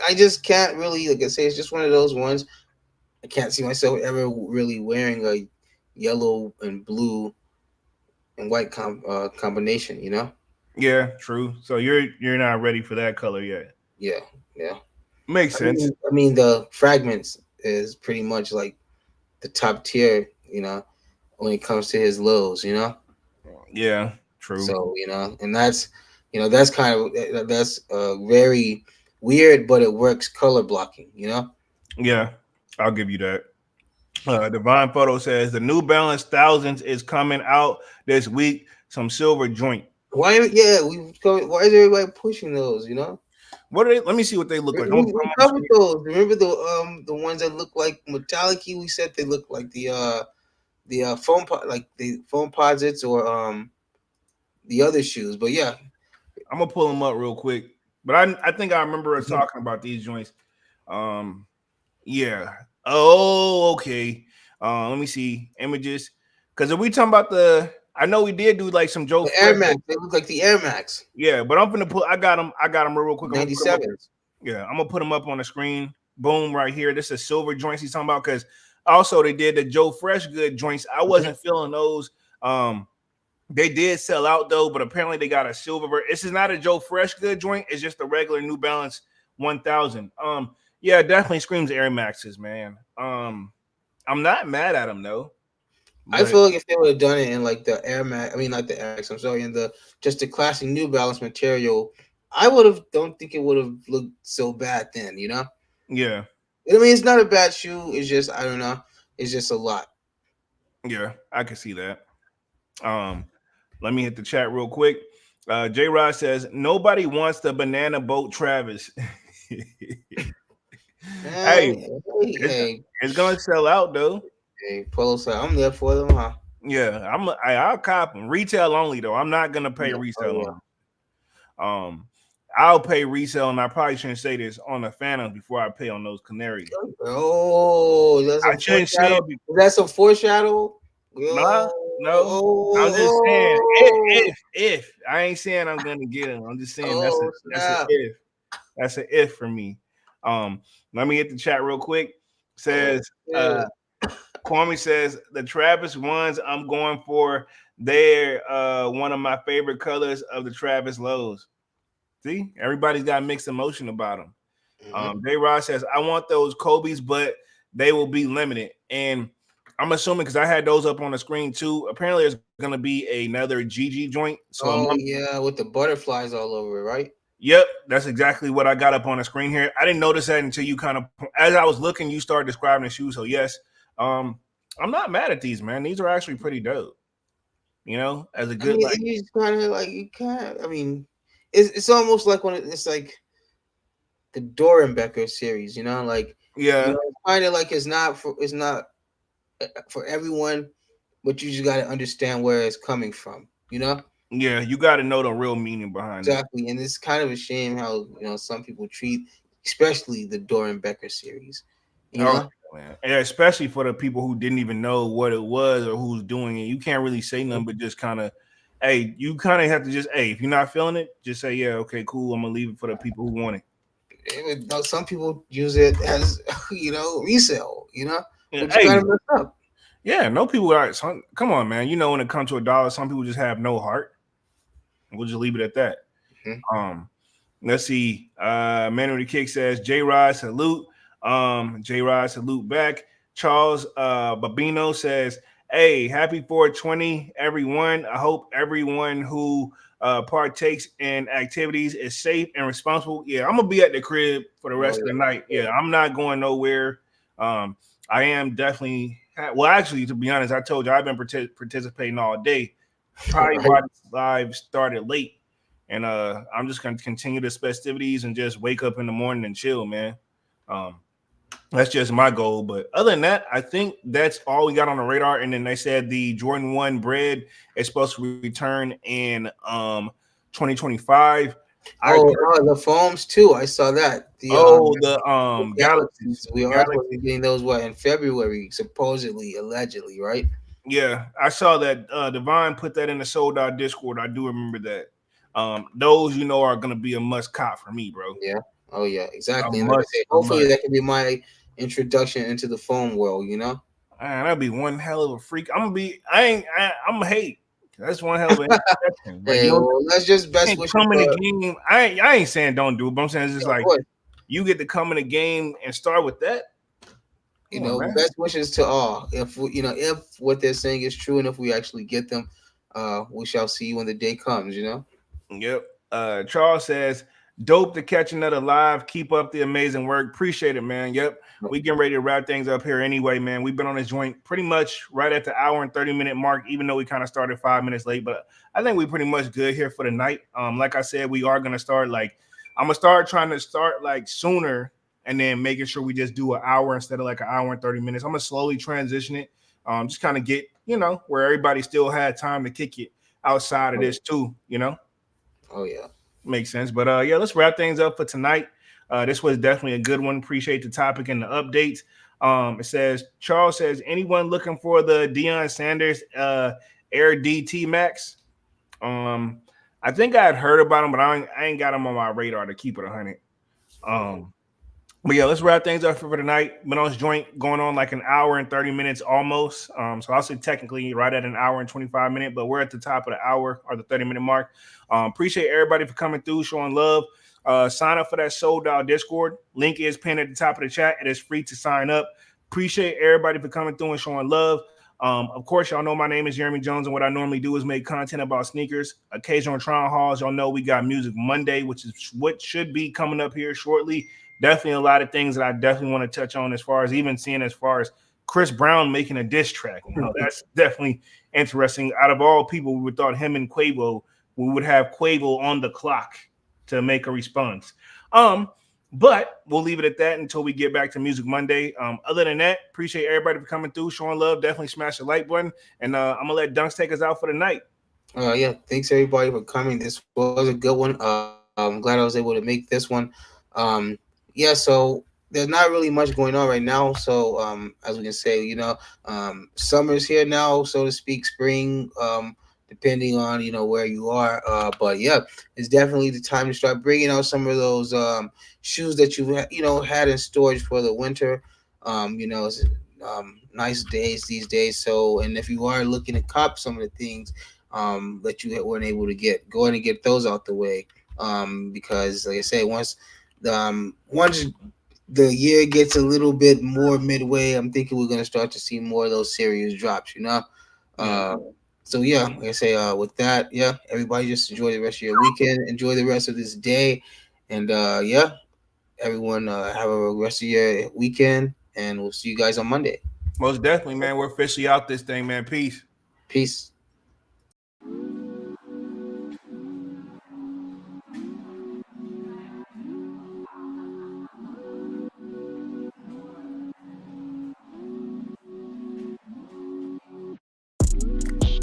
I just can't really, like I say, it's just one of those ones. I can't see myself ever really wearing a yellow and blue and white combination, Yeah, true. So you're not ready for that color yet. Yeah. Makes sense. I mean, the Fragments is pretty much like the top tier, when it comes to his lows, Yeah, true. So, and that's kind of, that's very weird, but it works color blocking, Yeah, I'll give you that. Divine Photo says the New Balance Thousands is coming out this week. Some silver joint. Why is everybody pushing those, What are they? Let me see what they look like. We covered those. Remember the ones that look like metallic-y? We said they look like the foam like the foam posits or the other shoes. But yeah, I'm gonna pull them up real quick. But I think I remember us talking about these joints. Yeah. Oh, okay. Let me see images. Because if we talking about the I know we did do like some Joe The Air Fresh. Max. They look like the Air Max. Yeah, but I'm gonna put. I got them. Real quick. I'm gonna put 'em up. 97s. Yeah, I'm gonna put them up on the screen. Boom, right here. This is silver joints he's talking about because also they did the Joe Fresh good joints. I wasn't feeling those. They did sell out though, but apparently they got a silver. This is not a Joe Fresh good joint. It's just a regular New Balance 1000. Yeah, definitely screams Air Maxes, man. I'm not mad at them though. I feel like if they would have done it in like the Air Max, I mean not the Air Max, I'm sorry, in the just the classic New Balance material, I don't think it would have looked so bad then, you know? Yeah. I mean, it's not a bad shoe. It's just, I don't know. It's just a lot. Yeah, I can see that. Let me hit the chat real quick. J Rod says nobody wants the banana boat Travis. Hey, it's gonna sell out though. Hey, Polo said I'm there for them, huh? Yeah, I'll cop them. Retail only though. I'm not gonna pay resale only. I'll pay resale, and I probably shouldn't say this on the Phantoms before I pay on those Canaries. Oh, that's I shouldn't say it. That's a foreshadow. No. I'm just saying if I ain't saying I'm gonna get them. I'm just saying that's an if. That's an if for me. Let me hit the chat real quick. Says Kwame says the Travis ones I'm going for. They're one of my favorite colors of the Travis lows. See, everybody's got mixed emotion about them. Day Rod says I want those Kobe's, but they will be limited. And I'm assuming because I had those up on the screen too. Apparently, there's gonna be another GG joint. So with the butterflies all over it, right? Yep, that's exactly what I got up on the screen here. I didn't notice that until you kind of, as I was looking, you started describing the shoes. So yes, I'm not mad at these, man. These are actually pretty dope. You know, as a good it's kind of like you can't. I mean, it's almost like when it's like the Dorenbecker series. You know, like kind of like it's not for everyone, but you just got to understand where it's coming from. You know. Yeah, you got to know the real meaning behind it. Exactly, and it's kind of a shame how some people treat, especially the Dorenbecker series. You know, man. Yeah, especially for the people who didn't even know what it was or who's doing it. You can't really say nothing, but just kind of, hey, you kind of have to just, hey, if you're not feeling it, just say, yeah, okay, cool. I'm gonna leave it for the people who want it. Some people use it as resale. You know, yeah, but you gotta mess up. Yeah, no people are. Come on, man. You know, when it comes to $1, some people just have no heart. We'll just leave it at that. Let's see. Manuel the Kick says J Rod salute. J Rod salute back. Charles Babino says, hey, happy 420, everyone. I hope everyone who partakes in activities is safe and responsible. Yeah, I'm gonna be at the crib for the rest of the night. Yeah, I'm not going nowhere. I am definitely actually, to be honest, I told you I've been participating all day. Probably why this live started late, and I'm just gonna continue the festivities and just wake up in the morning and chill, man. That's just my goal. But other than that, I think that's all we got on the radar. And then they said the Jordan 1 bread is supposed to return in 2025. The foams too. I saw that. The Galaxies. We are supposed to be getting those in February, supposedly, allegedly, right? Yeah, I saw that Divine put that in the sold out Discord. I do remember that. Those are gonna be a must cop for me, bro. Yeah. Oh yeah, exactly. And like I said, hopefully that can be my introduction into the foam world. You know, man, that'd be one hell of a freak. I'm gonna hate. That's one hell of an introduction. Hey, let's just best wish come in the game. I ain't saying don't do it, but I'm saying it's just like you get to come in the game and start with that. Best wishes to all. If what they're saying is true, and if we actually get them, we shall see when the day comes. Yep. Charles says, dope to catch another live. Keep up the amazing work. Appreciate it, man. Yep. We getting ready to wrap things up here anyway, man. We've been on this joint pretty much right at the hour and 30-minute mark, even though we kind of started 5 minutes late. But I think we pretty much good here for the night. Like I said, we are gonna start I'm gonna start trying to start sooner, and then making sure we just do an hour instead of an hour and 30 minutes. I'm gonna slowly transition it. Just kind of get where everybody still had time to kick it outside of this too. Oh yeah. Makes sense. But yeah, let's wrap things up for tonight. This was definitely a good one. Appreciate the topic and the updates. It says, Charles says, anyone looking for the Deion Sanders Air DT Max. I think I had heard about him, but I ain't got him on my radar to keep it 100. But yeah, let's wrap things up for tonight. Been on this joint going on like an hour and 30 minutes almost. So I'll say technically right at an hour and 25 minutes, but we're at the top of the hour or the 30-minute mark. Appreciate everybody for coming through, showing love. Sign up for that Sold Out Discord. Link is pinned at the top of the chat. It is free to sign up. Appreciate everybody for coming through and showing love. Of course, y'all know my name is Jeremy Jones, and what I normally do is make content about sneakers. Occasional Tron Halls. Y'all know we got Music Monday, which is what should be coming up here shortly. Definitely a lot of things that I definitely want to touch on as far as Chris Brown making a diss track. You know, that's definitely interesting. Out of all people, we would thought him and Quavo, we would have Quavo on the clock to make a response. But we'll leave it at that until we get back to Music Monday. Other than that, appreciate everybody for coming through, showing love. Definitely smash the like button. And I'm going to let Dunks take us out for the night. Yeah, thanks everybody for coming. This was a good one. I'm glad I was able to make this one. Yeah, so there's not really much going on right now. So as we can say, you know, summer's here now, so to speak, spring, depending on, you know, where you are. But yeah, it's definitely the time to start bringing out some of those shoes that you've had in storage for the winter. You know, it's, nice days these days. So, and if you are looking to cop some of the things that you weren't able to get, go ahead and get those out the way. Because like I say, once the year gets a little bit more midway, I'm thinking we're gonna start to see more of those serious drops, you know. So yeah, like I say, with that, yeah, everybody just enjoy the rest of your weekend, enjoy the rest of this day, and yeah, everyone have a rest of your weekend, and we'll see you guys on Monday. Most definitely, man. We're officially out this thing, man. Peace. Peace.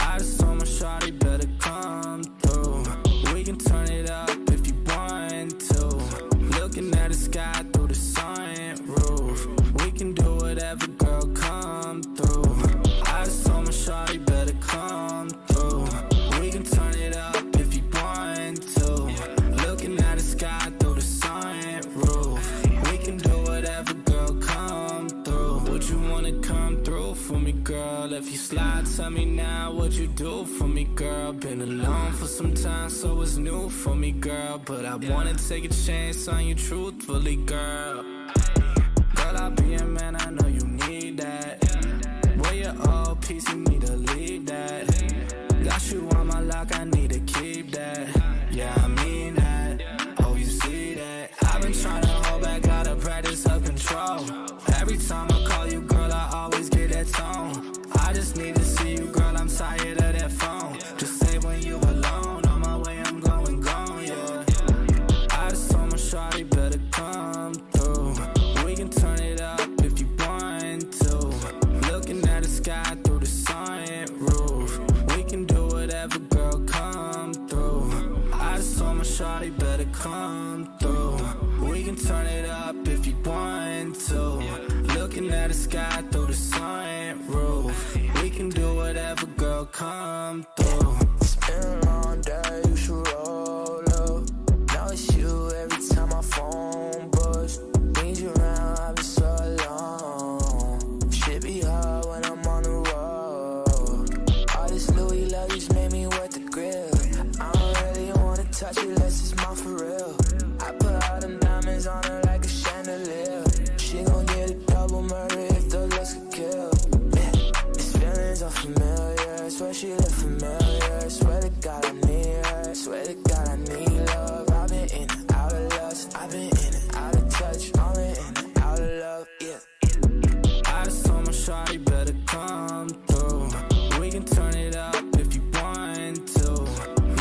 I just told my shawty better come through. We can turn it up if you want to. Looking at the sky through the sunroof. We can do whatever, girl, come through. I just told my shawty better come through. We can turn it up if you want to. Looking at the sky through the sunroof. We can do whatever, girl, come through. Would you wanna come through for me, girl? If you slide, tell me now what you do for me, girl. Been alone for some time, so it's new for me, girl. But I wanna take a chance on you truthfully, girl. Girl, I'll be a man, I know you need that. Boy, you're all peace, you need to leave that. Got you on my lock, I need to keep that. Yeah, I mean that. Oh, you see that? I've been trying to hold back, gotta practice self-control. Every time I call you, girl, I always get that tone. I just need to see you, girl, I'm tired of that phone. Just say when you alone, on my way, I'm going gone, yeah. I just told my shawty better come through. We can turn it up if you want to. Looking at the sky through the sunroof. We can do whatever, girl, come through. I just told my shawty better come through. We can turn it up if you want to. Looking at the sky through the sunroof. We can do whatever, girl, come through. It's been a long day, you should roll up. Now it's you every time my phone buzz. Need you around, I've been so alone. Shit be hard when I'm on the road. All this Louis luggage made me wet the grill. I don't really wanna touch it unless it's mine for real. I put all them diamonds on her like a chandelier. She gon' get a double murder if the looks could kill. These feelings are familiar, swear she look familiar. Swear to God I need her, swear to God I need love. I've been in and out of lust, I've been in and out of touch. I've been in and out of love, yeah. I just told my shawty better come through. We can turn it up if you want to.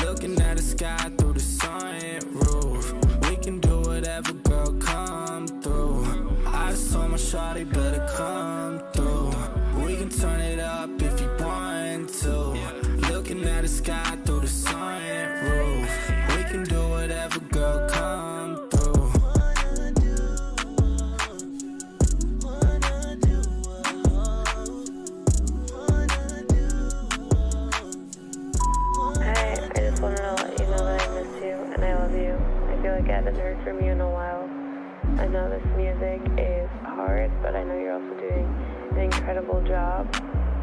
Looking at the sky through the sunroof. We can do whatever, girl, come through. I just told my shawty better come through. We can turn it up if you want to. Looking at the sky through the sunroof. We can do whatever, girl, come through. you're also doing an incredible job.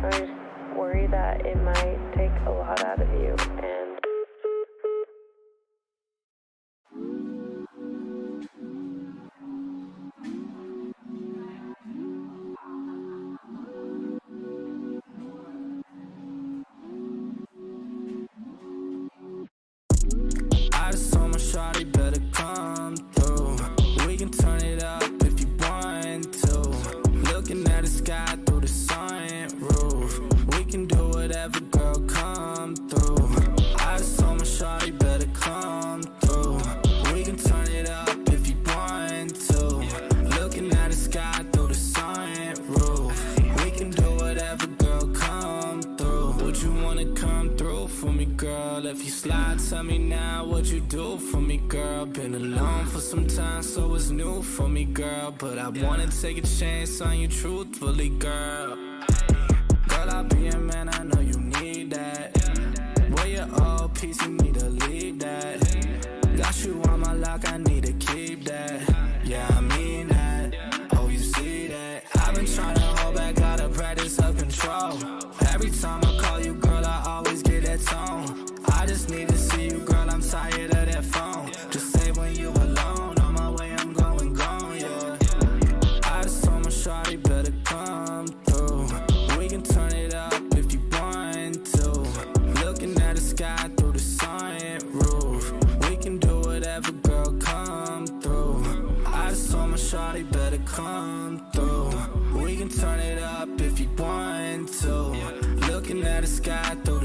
I just worry that it might take a lot out of you, and I just told my shawty better come through. We can turn it up if you want to. Looking at the sky through the sunroof. We can do whatever, girl, come through. I just told my shawty better come through. We can turn it up if you want to. Looking at the sky through the sunroof. We can do whatever, girl, come through. Would you wanna come through for me, girl? If you slide, tell me now what you do for me, girl. Been alone for some time, so it's new for me, girl. But I wanna take a chance on you truthfully, girl. Girl, I'll be a man, I know you need that. Where your old piece, you need to leave that. Got you on my lock, I need to keep that. Yeah, I mean that. Oh, you see that? I've been trying to hold back, gotta practice self-control. Every time I call you, girl, I always get that tone. I just need to see you, girl, I'm tired of that phone. Just say when you alone, on my way, I'm going gone, yeah. I just told my shawty better come through. We can turn it up if you want to. Looking at the sky through the sunroof. We can do whatever, girl, come through. I just told my shawty better come through. We can turn it up if you want to. Looking at the sky through